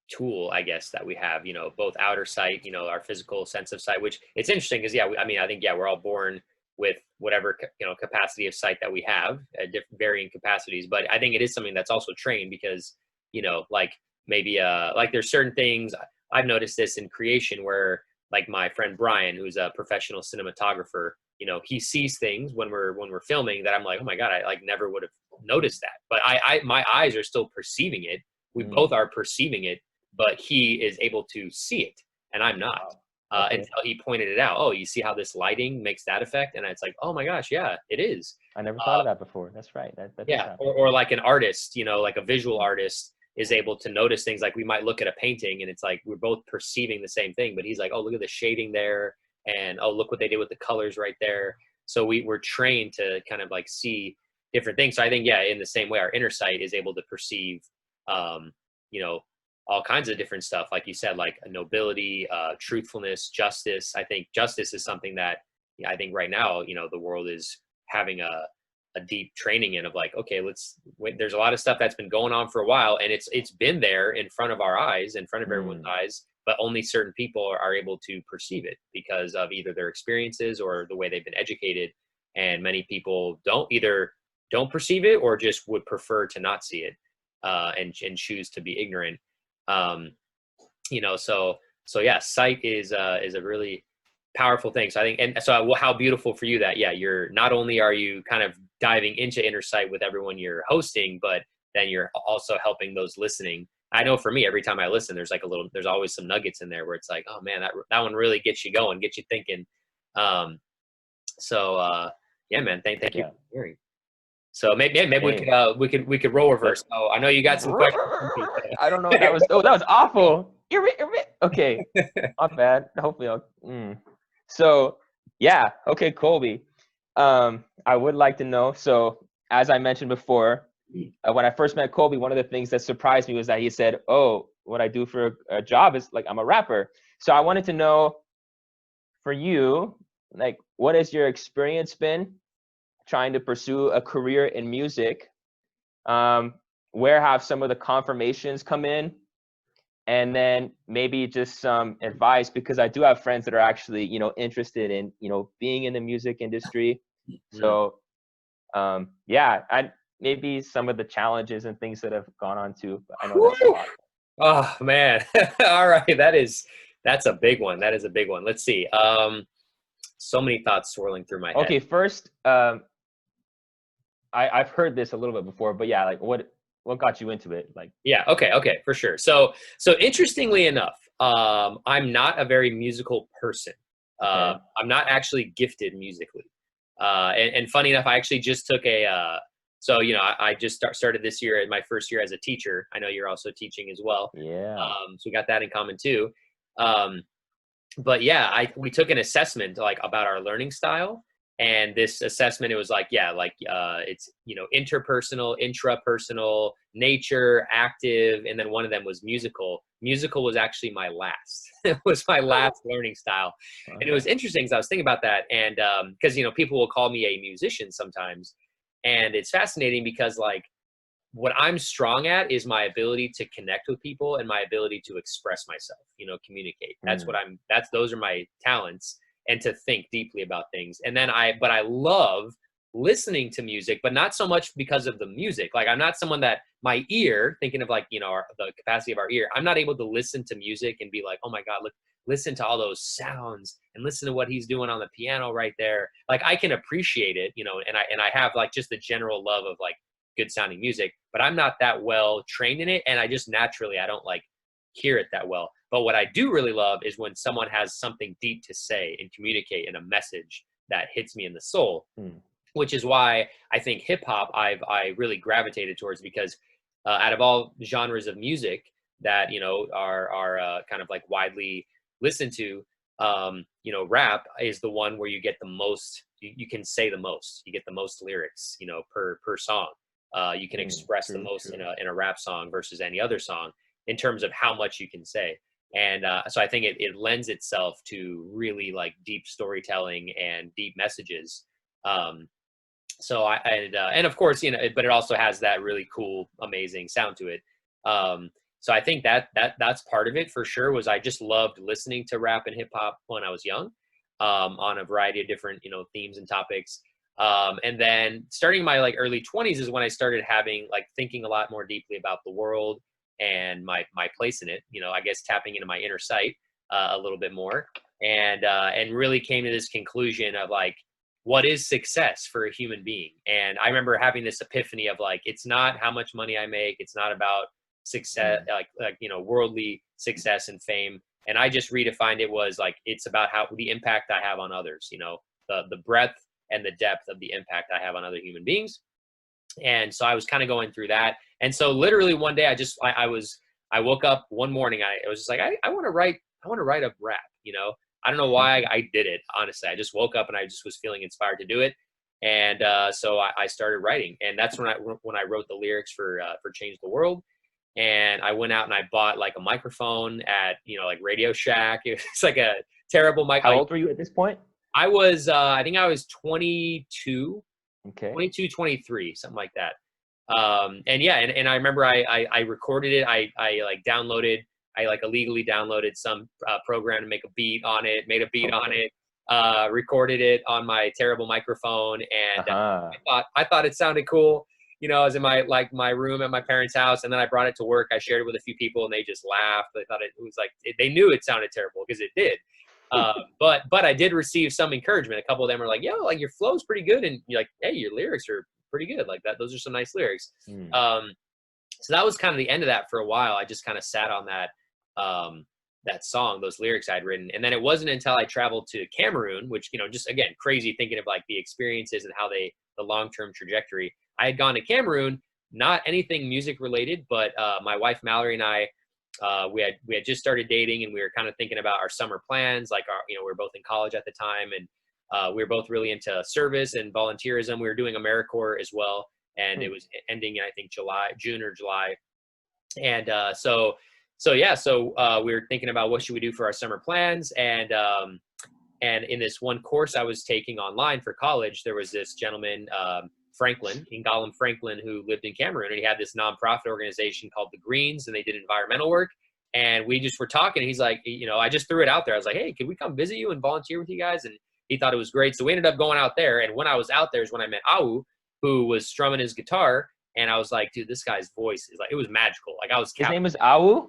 tool, I guess, that we have. You know, both outer sight, you know, our physical sense of sight. Which it's interesting because yeah, I mean, I think yeah, we're all born with whatever you know capacity of sight that we have at different varying capacities. But I think it is something that's also trained, because you know, like maybe like there's certain things I've noticed this in creation where like my friend Brian, who's a professional cinematographer, you know, he sees things when we're filming that I'm like, oh my god, I like never would have noticed that. But I my eyes are still perceiving it. We both are perceiving it, but he is able to see it, and I'm not. Okay. Until he pointed it out. Oh, you see how this lighting makes that effect? And it's like, oh my gosh, yeah, it is. I never thought of that before. That's right. That does Yeah, happen. or like an artist, you know, like a visual artist is able to notice things. Like we might look at a painting and it's like we're both perceiving the same thing, but he's like, oh, look at the shading there, and oh, look what they did with the colors right there. So we're trained to kind of like see different things. So I think yeah, in the same way, our inner sight is able to perceive, you know, all kinds of different stuff, like you said, like nobility, truthfulness, justice. I think justice is something that I think right now, you know, the world is having a deep training in of like, okay, let's wait, there's a lot of stuff that's been going on for a while, and it's been there in front of our eyes, in front of everyone's eyes, but only certain people are able to perceive it because of either their experiences or the way they've been educated. And many people don't perceive it, or just would prefer to not see it, and choose to be ignorant. You know, so yeah, sight is a really powerful thing. So I think, and so how beautiful for you that, yeah, you're not only are you kind of diving into inner sight with everyone you're hosting, but then you're also helping those listening. I know for me, every time I listen, there's always some nuggets in there where it's like, oh man, that one really gets you going, gets you thinking. Yeah, man, thank you for hearing. So maybe we could role reverse. So I know you got some questions. I don't know what that was. Oh, that was awful. Okay, not bad. Hopefully I'll. So yeah, okay, Colby. I would like to know. So as I mentioned before, when I first met Colby, one of the things that surprised me was that he said, "Oh, what I do for a job is like I'm a rapper." So I wanted to know, for you, like, what has your experience been trying to pursue a career in music? Where have some of the confirmations come in? And then maybe just some advice, because I do have friends that are actually, you know, interested in, you know, being in the music industry. So, yeah, maybe some of the challenges and things that have gone on too. But I know that's a lot. Oh man. All right. That's a big one. That is a big one. Let's see. So many thoughts swirling through my head. Okay. First, I've heard this a little bit before, but yeah, like what got you into it? Like, yeah. Okay. For sure. So interestingly enough, I'm not a very musical person. Okay. I'm not actually gifted musically. And funny enough, I actually just took so, I just started this year, my first year as a teacher. I know you're also teaching as well. Yeah. So we got that in common too. Um, but yeah, we took an assessment like about our learning style, and this assessment, it was like, yeah, like it's interpersonal, intrapersonal, nature, active, and then one of them was musical. Musical was actually my last. It was my last learning style, and it Okay. was interesting because I was thinking about that, and because people will call me a musician sometimes, and it's fascinating because like what I'm strong at is my ability to connect with people and my ability to express myself, communicate. Mm. Those are my talents, and to think deeply about things. And then but I love listening to music, but not so much because of the music. Like I'm not someone that my ear, thinking of like, the capacity of our ear, I'm not able to listen to music and be like, oh my God, look, listen to all those sounds and listen to what he's doing on the piano right there. Like I can appreciate it, and I have like just the general love of like good sounding music, but I'm not that well trained in it. And I just naturally, I don't like hear it that well. But what I do really love is when someone has something deep to say and communicate in a message that hits me in the soul, Mm. which is why I think hip hop I really gravitated towards, because out of all genres of music that, are kind of like widely listened to, rap is the one where you get the most, you can say the most, you get the most lyrics, per song. You can Mm. express the True. most True. in a rap song versus any other song in terms of how much you can say. And so I think it lends itself to really like deep storytelling and deep messages. Um, so and of course, but it also has that really cool, amazing sound to it. So I think that's part of it for sure. Was I just loved listening to rap and hip hop when I was young, on a variety of different themes and topics. And then starting my like early 20s is when I started having like thinking a lot more deeply about the world and my place in it. I guess tapping into my inner sight a little bit more, and really came to this conclusion of like, what is success for a human being? And I remember having this epiphany of like, it's not how much money I make. It's not about success, Mm. like, worldly success and fame. And I just redefined it was like, it's about how the impact I have on others, the breadth and the depth of the impact I have on other human beings. And so I was kind of going through that. And so literally one day I woke up one morning, I was just like, I want to write a rap, I don't know why I did it. Honestly, I just woke up and I just was feeling inspired to do it. And so I started writing, and that's when I wrote the lyrics for Change the World. And I went out and I bought like a microphone at, like Radio Shack. It's like a terrible mic. How Like old were you at this point? I think I was 22, Okay. 22, 23, something like that. And yeah, and I remember I recorded it. I like downloaded, I like illegally downloaded some program to make a beat on it, made a beat on Okay. it, recorded it on my terrible microphone. And Uh-huh. I thought it sounded cool. I was in my room at my parents' house, and then I brought it to work. I shared it with a few people, and they just laughed. They thought it was like, they knew it sounded terrible because it did. But I did receive some encouragement. A couple of them were like, "Yo, like your flow's pretty good," and you're like, "Hey, your lyrics are pretty good. Like that, those are some nice lyrics." Mm. Um, so that was kind of the end of that for a while. I just kind of sat on that song, those lyrics I'd written, and then it wasn't until I traveled to Cameroon, which just again crazy thinking of like the experiences and how the long term trajectory. I had gone to Cameroon, not anything music related, but my wife Mallory and I. We had just started dating, and we were kind of thinking about our summer plans. Like we were both in college at the time, and we were both really into service and volunteerism. We were doing AmeriCorps as well, and Hmm. it was ending in I think June or July. And so we were thinking about what should we do for our summer plans, and in this one course I was taking online for college, there was this gentleman, Franklin, Ngolam Franklin, who lived in Cameroon, and he had this nonprofit organization called the Greens, and they did environmental work. And we just were talking, and he's like, I just threw it out there. I was like, hey, could we come visit you and volunteer with you guys? And he thought it was great. So we ended up going out there. And when I was out there is when I met Awu, who was strumming his guitar. And I was like, dude, this guy's voice is like, it was magical. Like I was His captivated. name is Awu.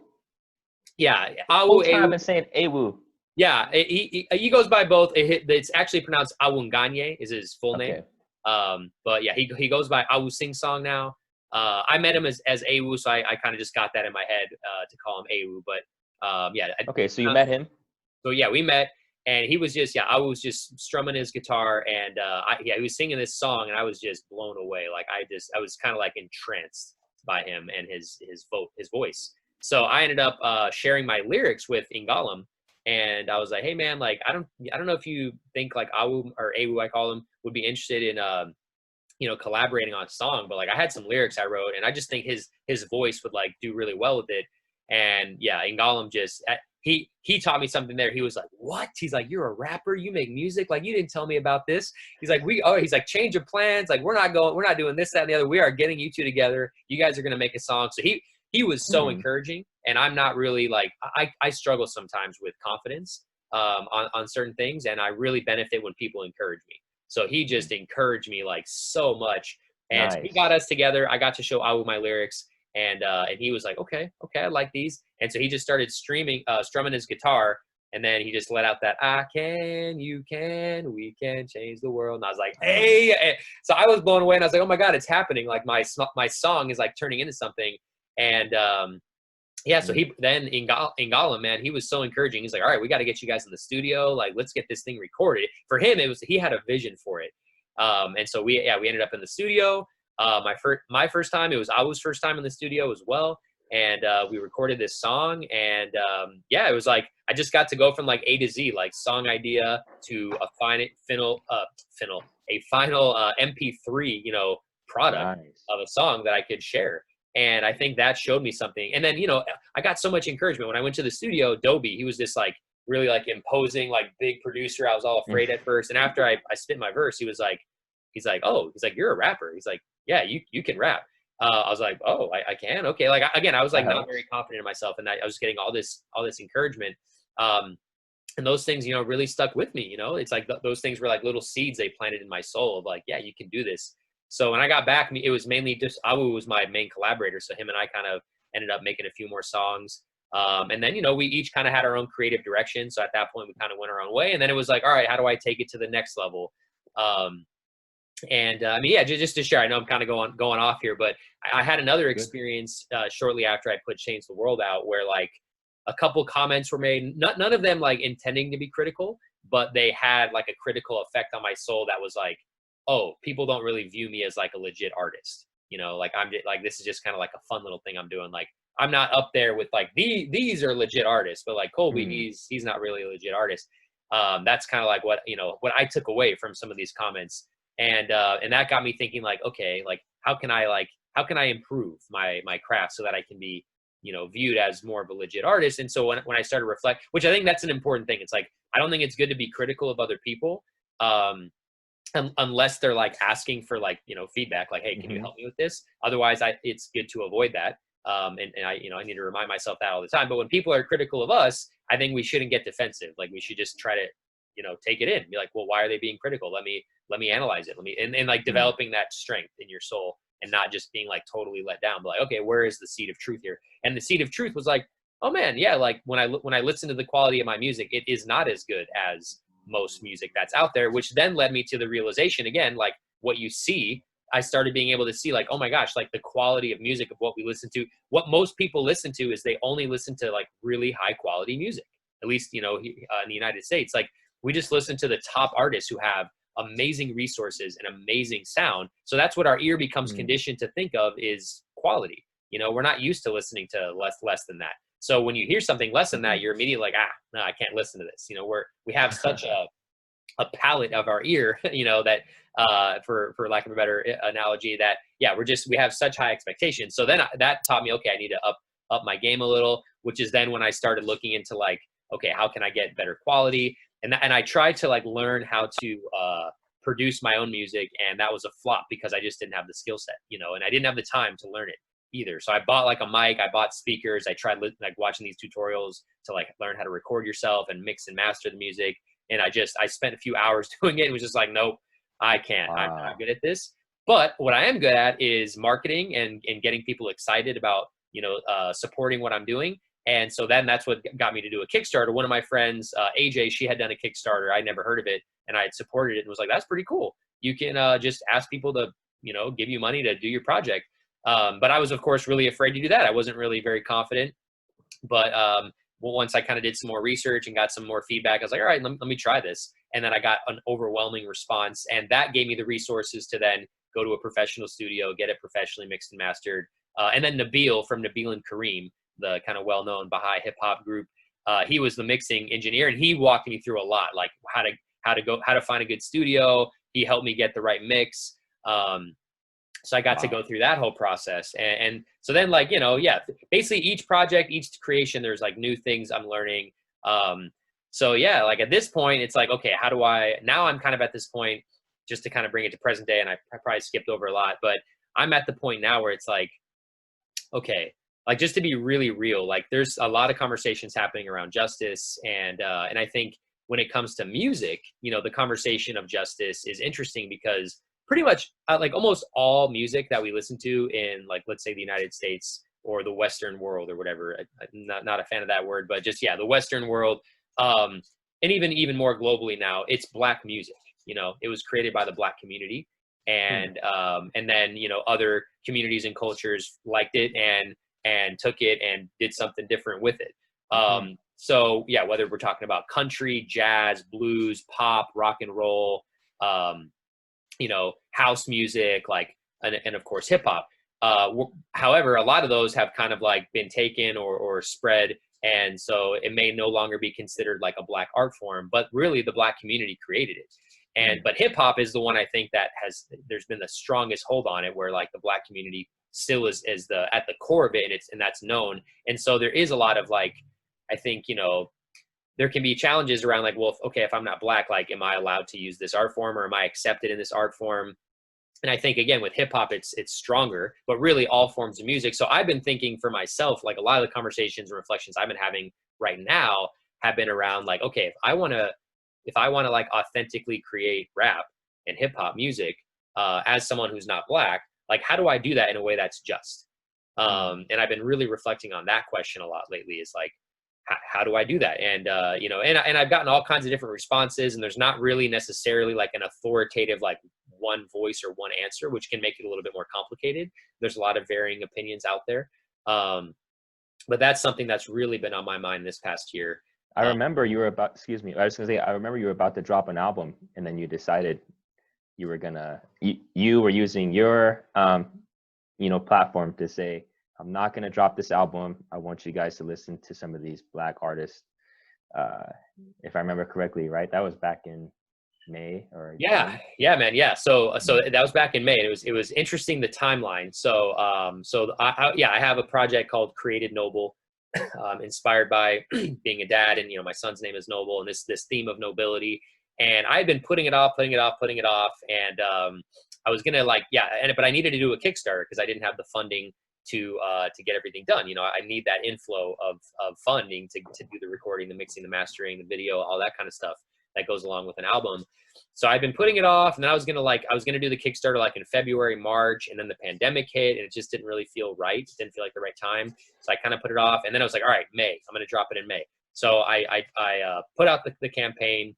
Yeah, Whole Awu. time I've been saying Awu. Yeah, he goes by both. It's actually pronounced Awunganye is his full name. Okay. But yeah, he goes by Awu Sing Song now. I met him as Awu, so I kind of just got that in my head to call him Awu. But Yeah. Okay, so you met him. So yeah, we met, and he was just, yeah, I was just strumming his guitar, and yeah, he was singing this song, and I was just blown away. Like I was kind of like entranced by him and his voice. So I ended up sharing my lyrics with Ingalam, and I was like, hey man, like I don't know if you think like Awu or Awu, I call him, would be interested in collaborating on a song, but like I had some lyrics I wrote, and I just think his voice would like do really well with it. And yeah, Ingalam just he taught me something there. He was like, what? He's like, you're a rapper, you make music, like you didn't tell me about this. He's like, he's like, change of plans, like we're not doing this, that, and the other. We are getting you two together. You guys are gonna make a song. So he was so Hmm. encouraging, and I'm not really like I struggle sometimes with confidence on certain things, and I really benefit when people encourage me. So he just encouraged me like so much. And so he got Nice. us together. I got to show Awu my lyrics, and he was like, okay, I like these. And so he just started strumming his guitar, and then he just let out that I can, you can, we can change the world. And I was like, Uh, hey! So I was blown away, and I was like, oh my god, it's happening! Like my song is like turning into something. And yeah, so mm, he then Ingala, man, he was so encouraging. He's like, all right, we got to get you guys in the studio. Like, let's get this thing recorded. For him, he had a vision for it. And so we ended up in the studio. My first time, it was Awu's first time in the studio as well. And we recorded this song. And yeah, it was like I just got to go from like A to Z, like song idea to a final MP3, product nice. of a song that I could share. And I think that showed me something. And then, I got so much encouragement when I went to the studio. Dobie, he was this like really like imposing, like big producer. I was all Mm. afraid at first. And after I spit my verse, he's like, you're a rapper. He's like, yeah, you can rap. I was like, oh, I can. Okay. Like, again, I was That like not very helps. confident in myself, and I was getting all this encouragement. Um, and those things, really stuck with me. It's like those things were like little seeds they planted in my soul of like, yeah, you can do this. So when I got back, it was mainly just Awu was my main collaborator. So him and I kind of ended up making a few more songs. And then, we each kind of had our own creative direction. So at that point, we kind of went our own way. And then it was like, all right, how do I take it to the next level? Um, and I mean, yeah, just to share, I know I'm kind of going off here, but I had another Good. experience shortly after I put Change the World out, where like a couple comments were made, none of them like intending to be critical, but they had like a critical effect on my soul that was like, oh, people don't really view me as like a legit artist. Like I'm just, like this is just kind of like a fun little thing I'm doing. Like I'm not up there with like these are legit artists, but like Colby, Mm. he's not really a legit artist. That's kind of like what I took away from some of these comments. And that got me thinking like, okay, like how can I improve my craft so that I can be viewed as more of a legit artist. And so when I started to reflect, which I think that's an important thing, it's like I don't think it's good to be critical of other people, unless they're like asking for like feedback, like, hey, can you Hmm. help me with this? Otherwise, it's good to avoid that. And I need to remind myself that all the time. But when people are critical of us, I think we shouldn't get defensive. Like we should just try to take it in, be like, well, why are they being critical? Let me analyze it. And like Mm. developing that strength in your soul, and not just being like totally let down, but like, okay, where is the seed of truth here? And the seed of truth was like, oh man, yeah, like when I listen to the quality of my music, it is not as good as most music that's out there, which then led me to the realization again, like what you see, I started being able to see like, oh my gosh, like the quality of music of what we listen to, what most people listen to is they only listen to like really high quality music, at least in the United States. Like we just listen to the top artists who have amazing resources and amazing sound. So that's what our ear becomes Mm. conditioned to think of is quality. We're not used to listening to less than that. So when you hear something less than that, Mhm. you're immediately like, no, I can't listen to this. We have such a palette of our ear, that for lack of a better analogy, that yeah, we have such high expectations. So then that taught me, okay, I need to up my game a little, which is then when I started looking into like, okay, how can I get better quality? And I tried to like learn how to produce my own music, and that was a flop because I just didn't have the skill set, and I didn't have the time to learn it either. So I bought like a mic, I bought speakers, I tried like watching these tutorials to like learn how to record yourself and mix and master the music. And I spent a few hours doing it and was just like, nope, I can't. I'm not Wow. good at this. But what I am good at is marketing and getting people excited about, supporting what I'm doing. And so then that's what got me to do a Kickstarter. One of my friends, AJ, she had done a Kickstarter. I'd never heard of it, and I had supported it and was like, that's pretty cool. You can just ask people to, give you money to do your project. But I was, of course, really afraid to do that. I wasn't really very confident. But once I kind of did some more research and got some more feedback, I was like, all right, let me try this. And then I got an overwhelming response, and that gave me the resources to then go to a professional studio, get it professionally mixed and mastered. And then Nabil from Nabil and Kareem, the kind of well-known Baha'i hip hop group, he was the mixing engineer, and he walked me through a lot, like how to find a good studio. He helped me get the right mix. So I got to go through that whole process. And so then, like, yeah, basically each project, each creation, there's like new things I'm learning. So yeah, like at this point, it's like, okay, now I'm kind of at this point, just to kind of bring it to present day, and I probably skipped over a lot, but I'm at the point now where it's like, okay, like just to be really real, like there's a lot of conversations happening around justice. And I think when it comes to music, the conversation of justice is interesting because pretty much like almost all music that we listen to in, like, let's say the United States or the Western world or whatever, I'm not a fan of that word, but just, yeah, the Western world, and even more globally now, it's Black music. It was created by the Black community, and then, other communities and cultures liked it and took it and did something different with it. So yeah, whether we're talking about country, jazz, blues, pop, rock and roll, house music, like, and of course hip hop. However, a lot of those have kind of like been taken or spread, and so it may no longer be considered like a Black art form, but really the Black community created it. But hip hop is the one I think that there's been the strongest hold on it, where like the Black community still is at the core of it, and that's known. And so there is a lot of like, I think, there can be challenges around like, well, okay, if I'm not Black, like, am I allowed to use this art form, or am I accepted in this art form? And I think, again, with hip hop, it's stronger, but really all forms of music. So I've been thinking for myself, like a lot of the conversations and reflections I've been having right now have been around like, okay, if I want to like authentically create rap and hip hop music, as someone who's not Black, like, how do I do that in a way that's just? And I've been really reflecting on that question a lot lately, is like, how do I do that? And, and I've gotten all kinds of different responses, and there's not really necessarily like an authoritative, like one voice or one answer, which can make it a little bit more complicated. There's a lot of varying opinions out there. But that's something that's really been on my mind this past year. I remember you were about, excuse me, I was gonna say, I remember you were about to drop an album, and then you decided you were using your, platform to say, I'm not going to drop this album. I want you guys to listen to some of these Black artists. If I remember correctly, right? That was back in May or yeah, man. Yeah. So that was back in May. And it was interesting, the timeline. So I have a project called Created Noble, inspired by being a dad, and my son's name is Noble, and this theme of nobility. And I had been putting it off, and I was gonna but I needed to do a Kickstarter because I didn't have the funding to get everything done. I need that inflow of funding to do the recording, the mixing, the mastering, the video, all that kind of stuff that goes along with an album. So I've been putting it off, and then I was gonna do the Kickstarter like in February, March, and then the pandemic hit, and it just didn't really feel right. It didn't feel like the right time. So I kind of put it off, and then I was like, all right, May, I'm gonna drop it in May. So I put out the campaign,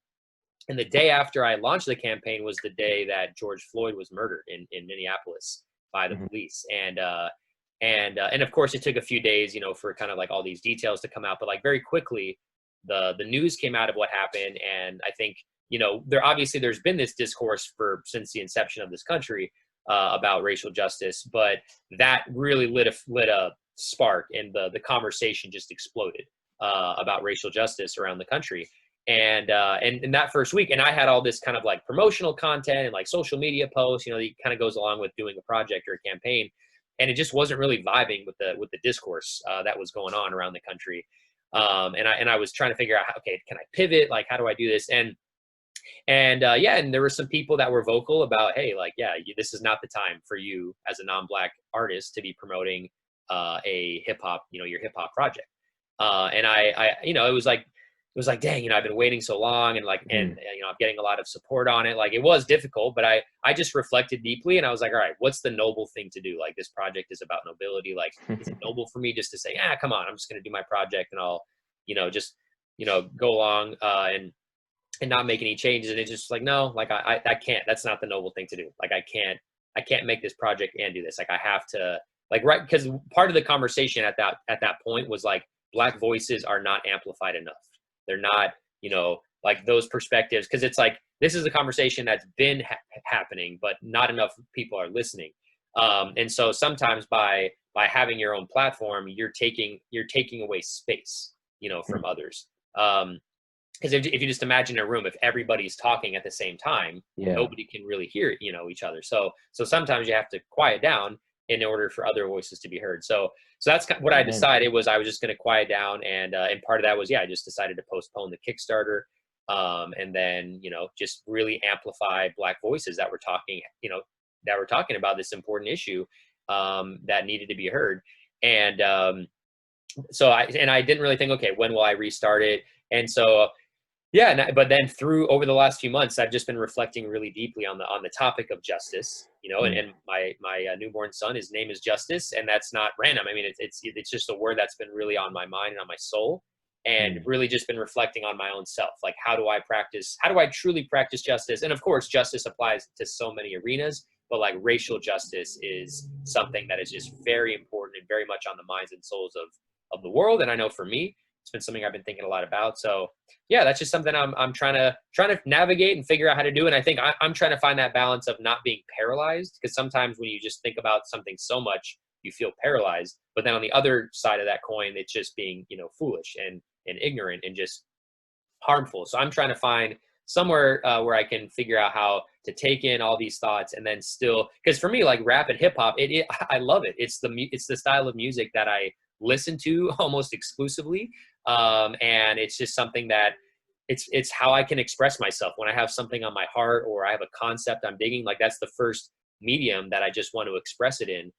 and the day after I launched the campaign was the day that George Floyd was murdered in Minneapolis by the police. And of course it took a few days, for kind of like all these details to come out, but like very quickly the news came out of what happened. And I think, there's been this discourse since the inception of this country, about racial justice, but that really lit a spark, and the conversation just exploded, about racial justice around the country. And in that first week, and I had all this kind of like promotional content and like social media posts, that kind of goes along with doing a project or a campaign. And it just wasn't really vibing with the discourse that was going on around the country. And I was trying to figure out, okay, can I pivot? Like, how do I do this? And there were some people that were vocal about, hey, like, this is not the time for you as a non-Black artist to be promoting a hip hop, your hip hop project. And it was like, dang, I've been waiting so long, and like, and I'm getting a lot of support on it. Like, it was difficult, but I just reflected deeply, and I was like, all right, what's the noble thing to do? Like, this project is about nobility. Like, is it noble for me just to say, come on, I'm just going to do my project, and I'll, just, go along, and not make any changes? And it's just like, no, like I can't, that's not the noble thing to do. Like, I can't make this project and do this. Like, I have to, like, right. Cause part of the conversation at that point was like, Black voices are not amplified enough. They're not, you know, like those perspectives, because it's like this is a conversation that's been happening, but not enough people are listening. And so sometimes by having your own platform, you're taking away space, you know, from others. Because if you just imagine a room, if everybody's talking at the same time, Yeah. nobody can really hear, you know, each other. So sometimes you have to quiet down in order for other voices to be heard. So that's what I decided was I was just going to quiet down, and part of that was, yeah, I just decided to postpone the Kickstarter, and then, you know, just really amplify Black voices that were talking, you know, that were talking about this important issue that needed to be heard. And so I didn't really think, okay, when will I restart it? And so yeah, but then through over the last few months, I've just been reflecting really deeply on the topic of justice, you know, and my newborn son, his name is Justice, and that's not random. I mean, it's just a word that's been really on my mind and on my soul, and really just been reflecting on my own self. Like, how do I truly practice justice? And of course, justice applies to so many arenas, but like racial justice is something that is just very important and very much on the minds and souls of the world. And I know for me, it's been something I've been thinking a lot about. So yeah, that's just something I'm trying to navigate and figure out how to do. And I think I'm trying to find that balance of not being paralyzed, because sometimes when you just think about something so much, you feel paralyzed. But then on the other side of that coin, it's just being, you know, foolish and ignorant and just harmful. So I'm trying to find somewhere where I can figure out how to take in all these thoughts and then still, because for me, like rap and hip hop, I love it. It's the style of music that I listen to almost exclusively. And it's just something that it's how I can express myself when I have something on my heart or I have a concept I'm digging. Like that's the first medium that I just want to express it in.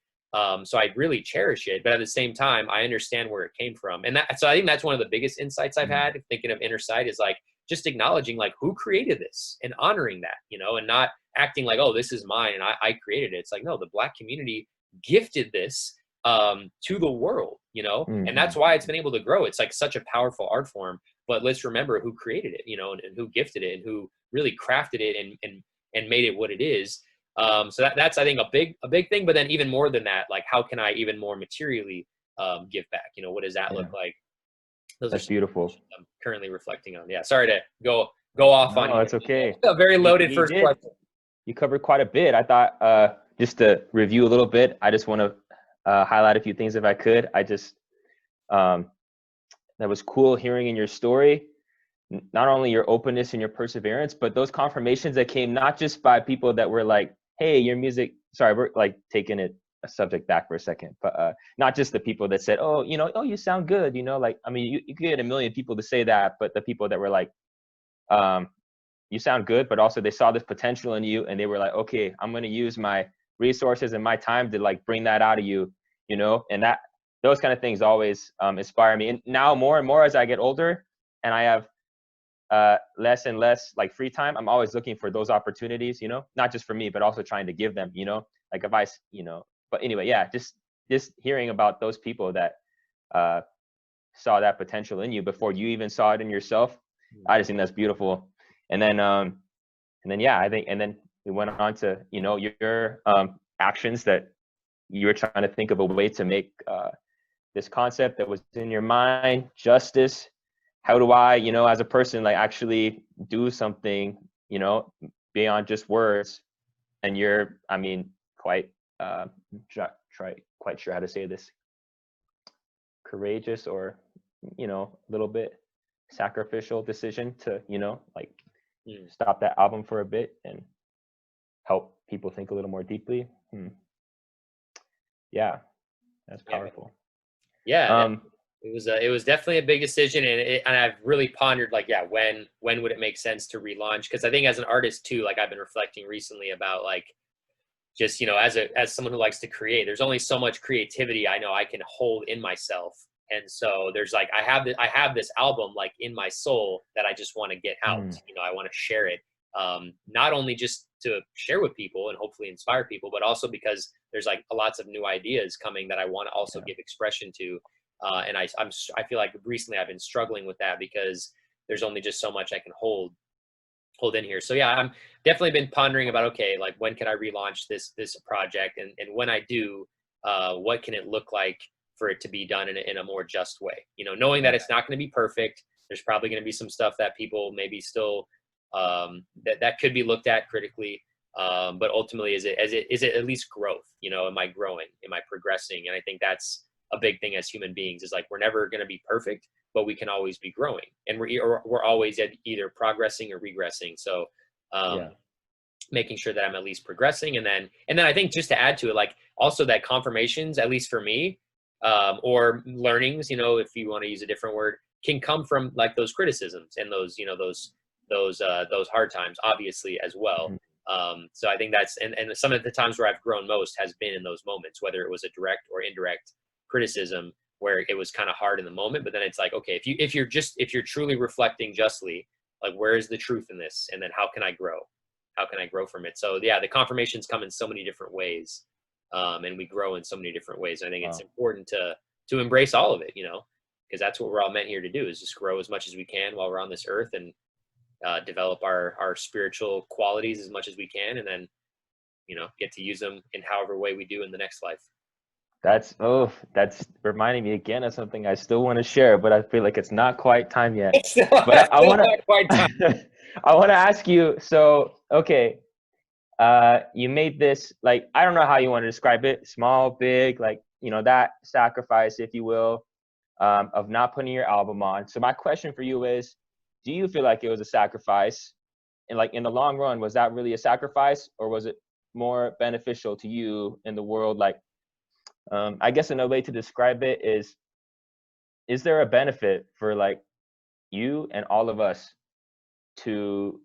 So I really cherish it, but at the same time, I understand where it came from. And so I think that's one of the biggest insights I've had thinking of Inner Sight is like just acknowledging like who created this and honoring that, you know, and not acting like, oh, this is mine and I created it. It's like, no, the Black community gifted this to the world, you know, and that's why it's been able to grow. It's like such a powerful art form, but let's remember who created it, you know, and who gifted it and who really crafted it and made it what it is. So that's, I think, a big thing, but then even more than that, like, how can I even more materially give back? You know, what does that look like? That's beautiful. I'm currently reflecting on. Yeah. Sorry to go off on you. It's okay. A very loaded first question. You covered quite a bit. I thought, just to review a little bit, I just want to highlight a few things if I could. That was cool hearing in your story, not only your openness and your perseverance, but those confirmations that came not just by people that were like, hey, your music, sorry, we're like taking a subject back for a second, but not just the people that said, oh, you know, oh, you sound good, you know, like, I mean, you could get a million people to say that, but the people that were like, you sound good, but also they saw this potential in you and they were like, okay, I'm going to use my resources and my time to like bring that out of you, you know, and those kind of things always inspire me. And now more and more as I get older and I have less and less like free time, I'm always looking for those opportunities, you know, not just for me, but also trying to give them, you know, like advice, you know. But anyway, yeah, just hearing about those people that saw that potential in you before you even saw it in yourself, I just think that's beautiful. And then yeah, I think, and then we went on to, you know, your actions that you were trying to think of a way to make this concept that was in your mind, justice. How do I, you know, as a person, like actually do something, you know, beyond just words? And you're, I mean, quite sure how to say this, courageous or, you know, a little bit sacrificial decision to, you know, like stop that album for a bit and help people think a little more deeply. Yeah, that's powerful. Yeah. It was definitely a big decision, and I've really pondered like, yeah, when would it make sense to relaunch? Because I think as an artist too, like I've been reflecting recently about like just, you know, as someone who likes to create, there's only so much creativity I know I can hold in myself, and so there's like I have this album like in my soul that I just want to get out. You know, I want to share it, not only just to share with people and hopefully inspire people, but also because there's like lots of new ideas coming that I want to also give expression to. And I feel like recently I've been struggling with that because there's only just so much I can hold in here. So yeah, I'm definitely been pondering about, okay, like when can I relaunch this project? And when I do, what can it look like for it to be done in a more just way, knowing that it's not going to be perfect. There's probably going to be some stuff that people maybe still that could be looked at critically. But ultimately, is it at least growth? Am I growing? Am I progressing? And I think that's a big thing as human beings, is like, we're never going to be perfect, but we can always be growing, and we're always either progressing or regressing. So making sure that I'm at least progressing. And then I think, just to add to it, like, also that confirmations, at least for me, or learnings, if you want to use a different word, can come from like those criticisms and those hard times, obviously, as well. So I think that's, and some of the times where I've grown most has been in those moments, whether it was a direct or indirect criticism, where it was kind of hard in the moment, but then it's like, okay, if you're truly reflecting justly, like, where is the truth in this? And then how can I grow? How can I grow from it? So yeah, the confirmations come in so many different ways. And we grow in so many different ways. I think it's important to embrace all of it, because that's what we're all meant here to do, is just grow as much as we can while we're on this earth, and develop our spiritual qualities as much as we can, and then, get to use them in however way we do in the next life. That's reminding me again of something I still want to share, but I feel like it's not quite time yet. But I want to I want to ask you, so, okay, you made this, like, I don't know how you want to describe it, small, big, like, that sacrifice, if you will, of not putting your album on. So my question for you is, do you feel like it was a sacrifice? And like, in the long run, was that really a sacrifice, or was it more beneficial to you in the world? Like, I guess another way to describe it is there a benefit for like you and all of us to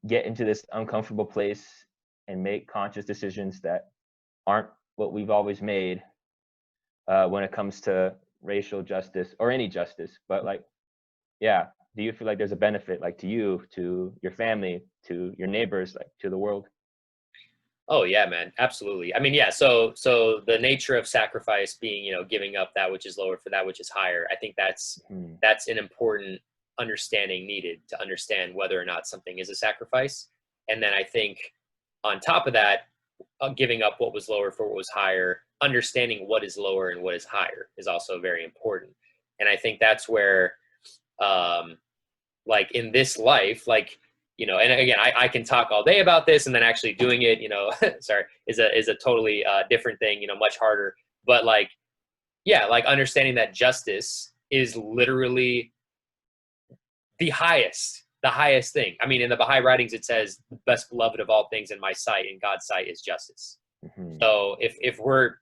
get into this uncomfortable place and make conscious decisions that aren't what we've always made when it comes to racial justice or any justice? But like, yeah, do you feel like there's a benefit, like, to you, to your family, to your neighbors, like, to the world? Oh yeah, man, absolutely. I mean, yeah. So the nature of sacrifice being, giving up that which is lower for that which is higher. I think that's an important understanding needed to understand whether or not something is a sacrifice. And then I think on top of that, giving up what was lower for what was higher, understanding what is lower and what is higher is also very important. And I think that's where, like, in this life, like, and again, I can talk all day about this, and then actually doing it, sorry, is a totally different thing, much harder. But like, yeah, like, understanding that justice is literally the highest thing. I mean, in the Baha'i writings, it says, the best beloved of all things in my sight, in God's sight, is justice. So if we're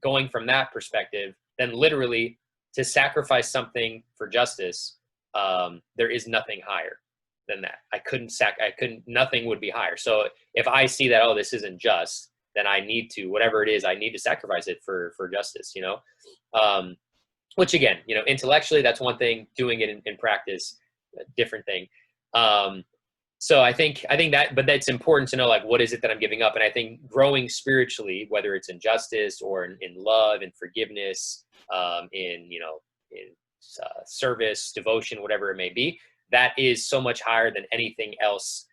going from that perspective, then literally to sacrifice something for justice, there is nothing higher than that. Nothing would be higher. So if I see that, oh, this isn't just, then I need to, whatever it is, I need to sacrifice it for justice, which again, intellectually, that's one thing. Doing it in practice, a different thing. So I think that, but that's important to know, like, what is it that I'm giving up? And I think growing spiritually, whether it's in justice or in love and forgiveness, in service, devotion, whatever it may be, that is so much higher than anything else,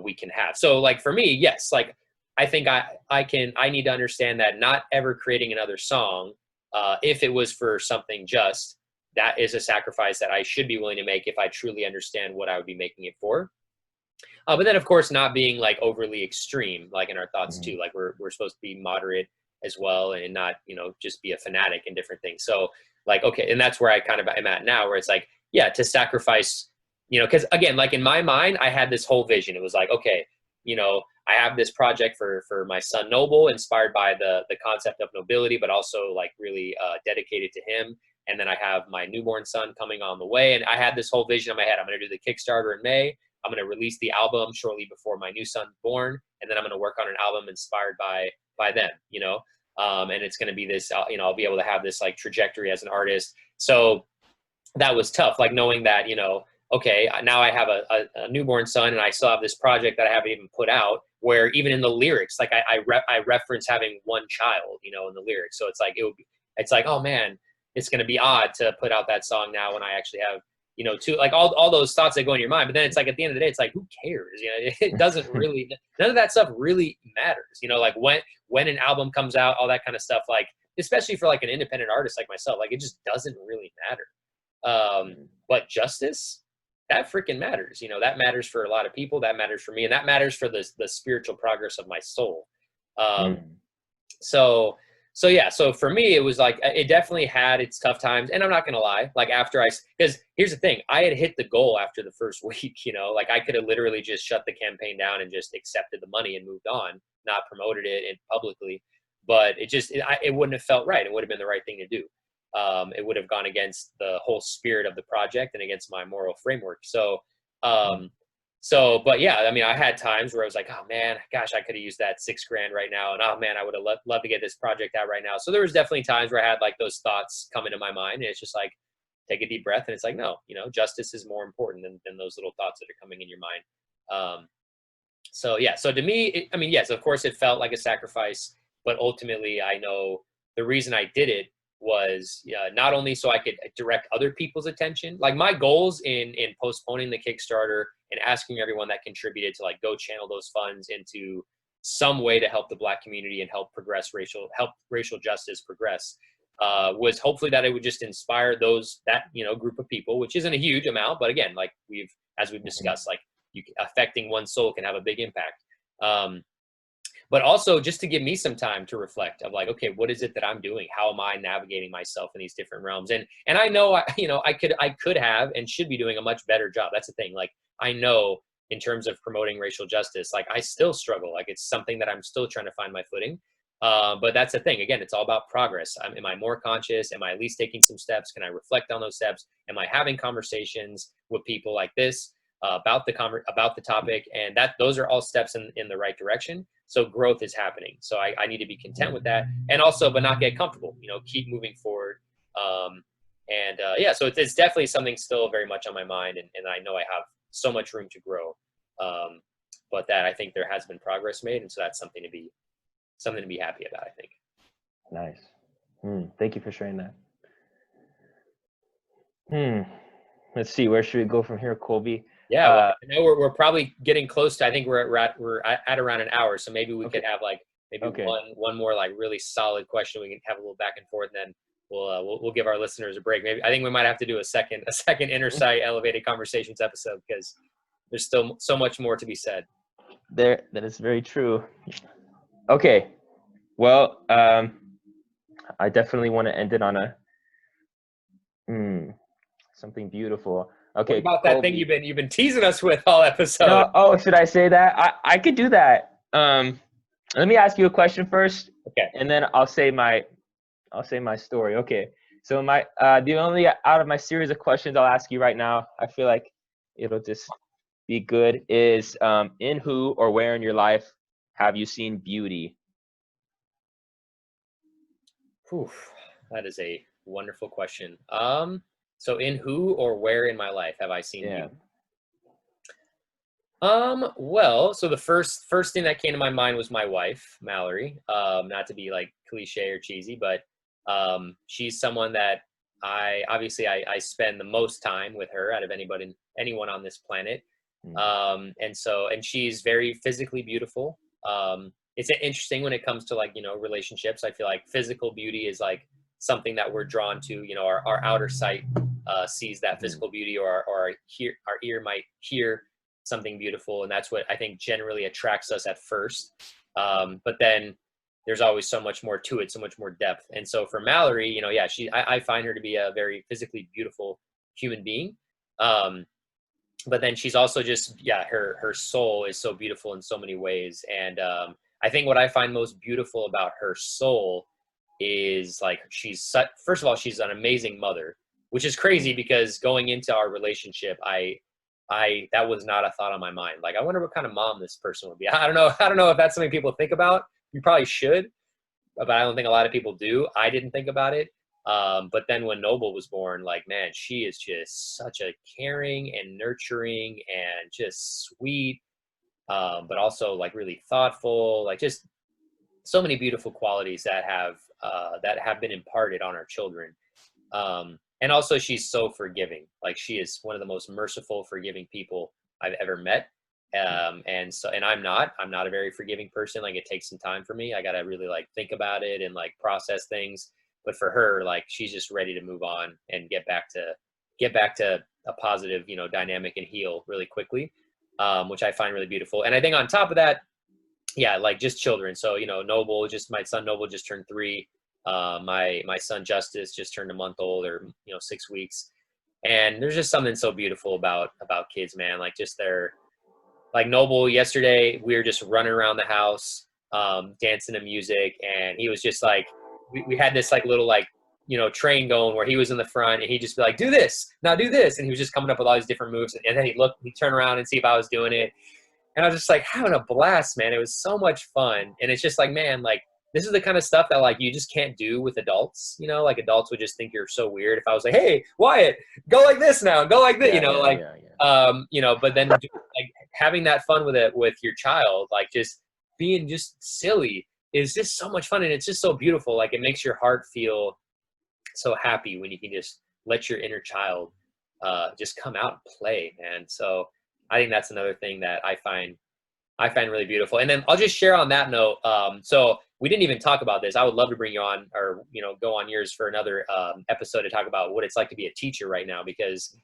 we can have. So like, for me, yes, like, I think I need to understand that not ever creating another song, if it was for something just, that is a sacrifice that I should be willing to make if I truly understand what I would be making it for. But then, of course, not being like overly extreme, like in our thoughts too. Like, we're supposed to be moderate as well, and not, just be a fanatic in different things. So like, okay, and that's where I kind of am at now, where it's like, yeah, to sacrifice, because again, like, in my mind, I had this whole vision. It was like, okay, I have this project for my son Noble, inspired by the concept of nobility, but also like really dedicated to him. And then I have my newborn son coming on the way, and I had this whole vision in my head. I'm going to do the Kickstarter in May. I'm going to release the album shortly before my new son's born, and then I'm going to work on an album inspired by them. And it's going to be this. I'll be able to have this like trajectory as an artist. So that was tough, like, knowing that, okay, now I have a newborn son, and I still have this project that I haven't even put out, where even in the lyrics, like, I reference having one child, in the lyrics. So it's like, it's like, oh man, it's going to be odd to put out that song now when I actually have, two, like, all those thoughts that go in your mind. But then it's like, at the end of the day, it's like, who cares? It doesn't really, none of that stuff really matters. Like, when an album comes out, all that kind of stuff, like, especially for like an independent artist like myself, like it just doesn't really matter. But justice, that freaking matters. You know, that matters for a lot of people. That matters for me, and that matters for the spiritual progress of my soul. Um, Mm. so yeah, so for me it was like it definitely had its tough times, and I'm not gonna lie, like after because here's the thing, I had hit the goal after the first week. You know, like I could have literally just shut the campaign down and just accepted the money and moved on, not promoted it publicly, but it wouldn't have felt right. It would have been the right thing to do. It would have gone against the whole spirit of the project and against my moral framework. Um, but yeah, I mean, I had times where I was like, oh man, gosh, I could have used that $6,000 right now. And oh man, I would have loved to get this project out right now. So there was definitely times where I had like those thoughts come into my mind, and it's just like, take a deep breath. And it's like, no, you know, justice is more important than those little thoughts that are coming in your mind. So yeah, so to me, I mean, yes, of course it felt like a sacrifice, but ultimately I know the reason I did it was not only so I could direct other people's attention. Like my goals in postponing the Kickstarter and asking everyone that contributed to like go channel those funds into some way to help the Black community and help racial justice progress, was hopefully that it would just inspire that group of people, which isn't a huge amount, but again, like as we've discussed, like affecting one soul can have a big impact. But also just to give me some time to reflect of like, okay, what is it that I'm doing? How am I navigating myself in these different realms? And I know, I could have and should be doing a much better job. That's the thing. Like, I know in terms of promoting racial justice, like I still struggle. Like it's something that I'm still trying to find my footing. But that's the thing. Again, it's all about progress. Am I more conscious? Am I at least taking some steps? Can I reflect on those steps? Am I having conversations with people like this about the topic? And those are all steps in the right direction. So growth is happening. So I need to be content with that, and also, but not get comfortable. Keep moving forward. So it's definitely something still very much on my mind, and I know I have so much room to grow. But that I think there has been progress made, and so that's something to be happy about, I think. Nice. Thank you for sharing that. Let's see, where should we go from here, Colby? Yeah, well, I know we're probably getting close to. I think we're at around an hour, so maybe we could have like one more like really solid question. We can have a little back and forth, and then we'll give our listeners a break. Maybe I think we might have to do a second Inner Sight Elevated Conversations episode, because there's still so much more to be said. That is very true. Okay, well, I definitely want to end it on something beautiful. Okay. What about that thing you've been teasing us with all episode? No, oh, should I say that? I could do that. Let me ask you a question first. Okay. And then I'll say my story. Okay. So the only out of my series of questions I'll ask you right now, I feel like it'll just be good, is in who or where in your life have you seen beauty? Oof, that is a wonderful question. So in who or where in my life have I seen beauty? Well, so the first thing that came to my mind was my wife, Mallory. Not to be like cliche or cheesy, but she's someone that I spend the most time with her out of anyone on this planet. And she's very physically beautiful. It's interesting when it comes to like, relationships. I feel like physical beauty is like something that we're drawn to. Our outer sight sees that physical beauty, or our ear might hear something beautiful, and that's what I think generally attracts us at first. But then there's always so much more to it, so much more depth. And so for Mallory, I find her to be a very physically beautiful human being. But then she's also just, her soul is so beautiful in so many ways. And I think what I find most beautiful about her soul is like, first of all, she's an amazing mother, which is crazy because going into our relationship, that was not a thought on my mind. Like, I wonder what kind of mom this person would be. I don't know if that's something people think about. You probably should, but I don't think a lot of people do. I didn't think about it. But then when Noble was born, like, man, she is just such a caring and nurturing and just sweet, but also like really thoughtful, like just so many beautiful qualities that have been imparted on our children. And also she's so forgiving. Like, she is one of the most merciful, forgiving people I've ever met. And I'm not a very forgiving person. Like, it takes some time for me. I got to really like think about it and like process things. But for her, like, she's just ready to move on and get back to a positive, you know, dynamic and heal really quickly, which I find really beautiful. And I think on top of that, yeah, like just children. So, you know, my son Noble just turned 3. My son Justice just turned a month old, or, you know, 6 weeks. And there's just something so beautiful about kids, man. Like, just their, like Noble yesterday, we were just running around the house, dancing to music, and he was just like, we had this like little like, you know, train going where he was in the front and he'd just be like, do this, now do this, and he was just coming up with all these different moves, and then he'd turn around and see if I was doing it, and I was just like having a blast, man. It was so much fun, and it's just like, man, like this is the kind of stuff that like you just can't do with adults, you know, like adults would just think you're so weird if I was like, hey, Wyatt, go like this now, go like this, Yeah, you know, yeah, like, yeah, yeah. you know, but then like having that fun with it with your child, like just being just silly is just so much fun, and it's just so beautiful. Like, it makes your heart feel so happy when you can just let your inner child just come out and play, man. So I think that's another thing that I find really beautiful. And then I'll just share on that note. So we didn't even talk about this. I would love to bring you on, or, you know, go on yours for another episode to talk about what it's like to be a teacher right now, because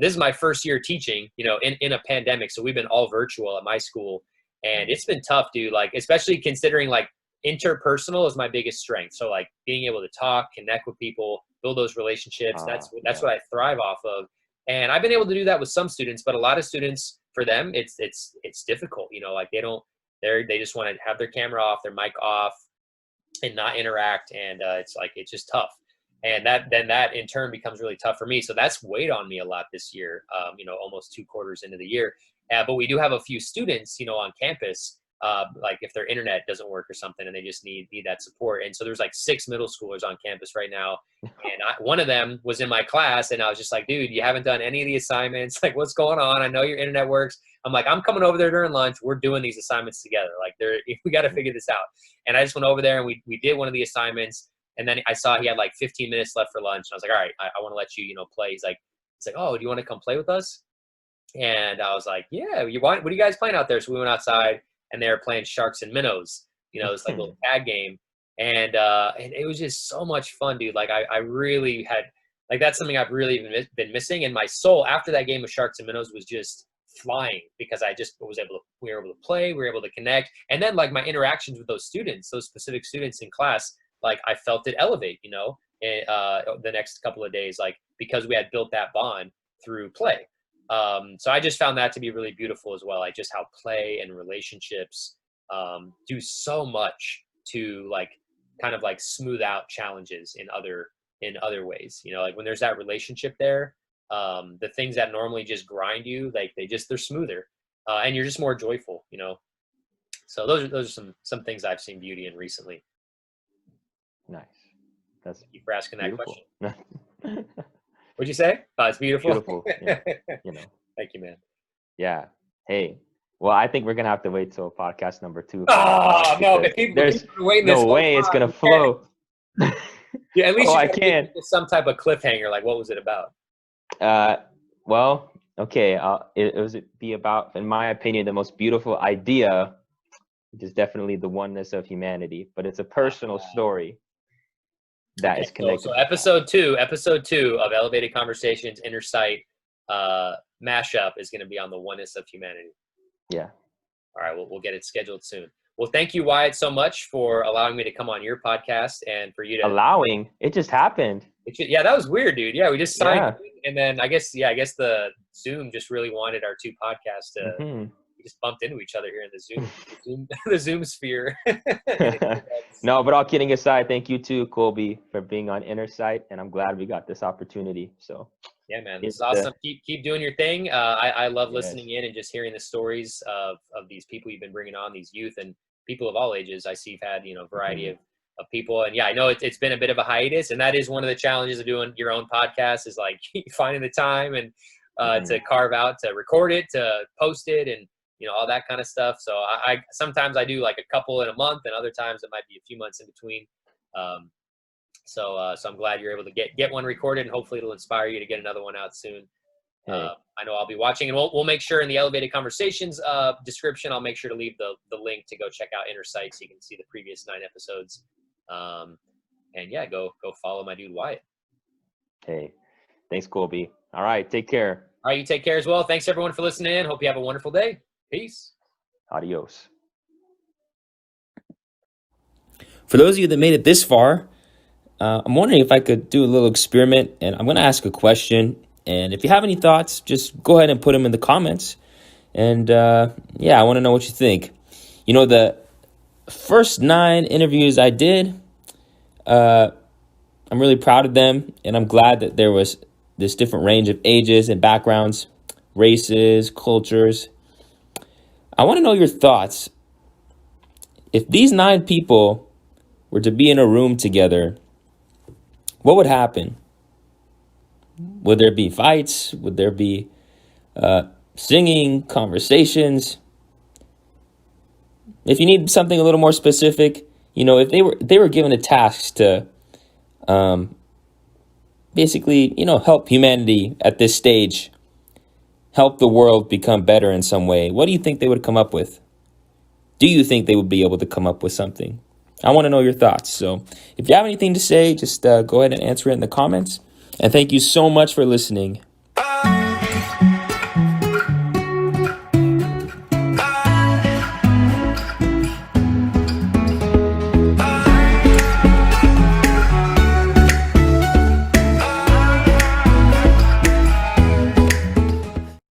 this is my first year teaching, you know, in a pandemic. So we've been all virtual at my school, and it's been tough, dude. Like, especially considering like interpersonal is my biggest strength. So like being able to talk, connect with people, build those relationships. That's Yeah. what I thrive off of. And I've been able to do that with some students, but a lot of students, for them, it's difficult. You know, like they just want to have their camera off, their mic off, and not interact, and it's like it's just tough. And that in turn becomes really tough for me. So that's weighed on me a lot this year. You know, almost 2 quarters into the year. But we do have a few students, you know, on campus. Like if their internet doesn't work or something, and they just need that support. And so there's like 6 middle schoolers on campus right now, and one of them was in my class, and I was just like, dude, you haven't done any of the assignments. Like, what's going on? I know your internet works. I'm like, I'm coming over there during lunch. We're doing these assignments together. Like, we got to figure this out. And I just went over there and we did one of the assignments. And then I saw he had like 15 minutes left for lunch. And I was like, all right, I want to let you, you know, play. He's like, oh, do you want to come play with us? And I was like, yeah, what are you guys playing out there? So we went outside, and they were playing Sharks and Minnows, you know, it's like a little tag game. And it was just so much fun, dude. Like, I really had, like, that's something I've really been missing. And my soul after that game of Sharks and Minnows was just flying, because I just we were able to play, we were able to connect. And then like my interactions with those students, those specific students in class, like I felt it elevate, you know, the next couple of days, like because we had built that bond through play. So I just found that to be really beautiful as well. Like just how play and relationships do so much to like kind of like smooth out challenges in other ways. You know, like when there's that relationship there, the things that normally just grind you, like they're smoother, and you're just more joyful. You know, so those are some things I've seen beauty in recently. Nice. That's Thank you for asking that beautiful. question. What'd you say? It's beautiful. Beautiful. Yeah. You know. Thank you, man. Yeah. Hey. Well, I think we're gonna have to wait till podcast number 2. Oh no! If There's people waiting no this way it's gonna flow. Yeah, at least oh, you I can't. some type of cliffhanger. Like, what was it about? Well, okay. It was be about, in my opinion, the most beautiful idea, which is definitely the oneness of humanity. But it's a personal story that is connected. So episode two of Elevated Conversations Inner Sight mashup is going to be on the oneness of humanity. Yeah. All right, we'll get it scheduled soon. Well, thank you, Wyatt, so much for allowing me to come on your podcast, and for you to allowing. It just happened. Yeah, that was weird, dude. Yeah, we just signed, and then I guess the Zoom just really wanted our 2 podcasts to. Mm-hmm. We just bumped into each other here in the Zoom sphere. No, but all kidding aside, thank you too, Colby, for being on Inner Sight, and I'm glad we got this opportunity. So. Yeah, man, this is awesome. Keep doing your thing. I love listening in and just hearing the stories of these people you've been bringing on, these youth and people of all ages. I see you've had, you know, variety of people, and yeah, I know it's been a bit of a hiatus, and that is one of the challenges of doing your own podcast, is like finding the time and to carve out, to record it, to post it, and you know, all that kind of stuff. So I sometimes I do like a couple in a month, and other times it might be a few months in between. So I'm glad you're able to get one recorded, and hopefully it'll inspire you to get another one out soon. Hey. I know I'll be watching, and we'll make sure in the Elevated Conversations description, I'll make sure to leave the link to go check out Inner Sight so you can see the previous 9 episodes. And yeah, go follow my dude Wyatt. Hey, thanks, Colby. All right, take care. All right, you take care as well. Thanks everyone for listening in. Hope you have a wonderful day. Peace. Adios. For those of you that made it this far, I'm wondering if I could do a little experiment, and I'm going to ask a question. And if you have any thoughts, just go ahead and put them in the comments. And yeah, I want to know what you think. You know, the first 9 interviews I did, I'm really proud of them. And I'm glad that there was this different range of ages and backgrounds, races, cultures. I want to know your thoughts. If these 9 people were to be in a room together, what would happen? Would there be fights? Would there be singing, conversations? If you need something a little more specific, you know, if they were given a task to basically, you know, help humanity at this stage, help the world become better in some way, what do you think they would come up with? Do you think they would be able to come up with something? I want to know your thoughts. So if you have anything to say, just go ahead and answer it in the comments. And thank you so much for listening.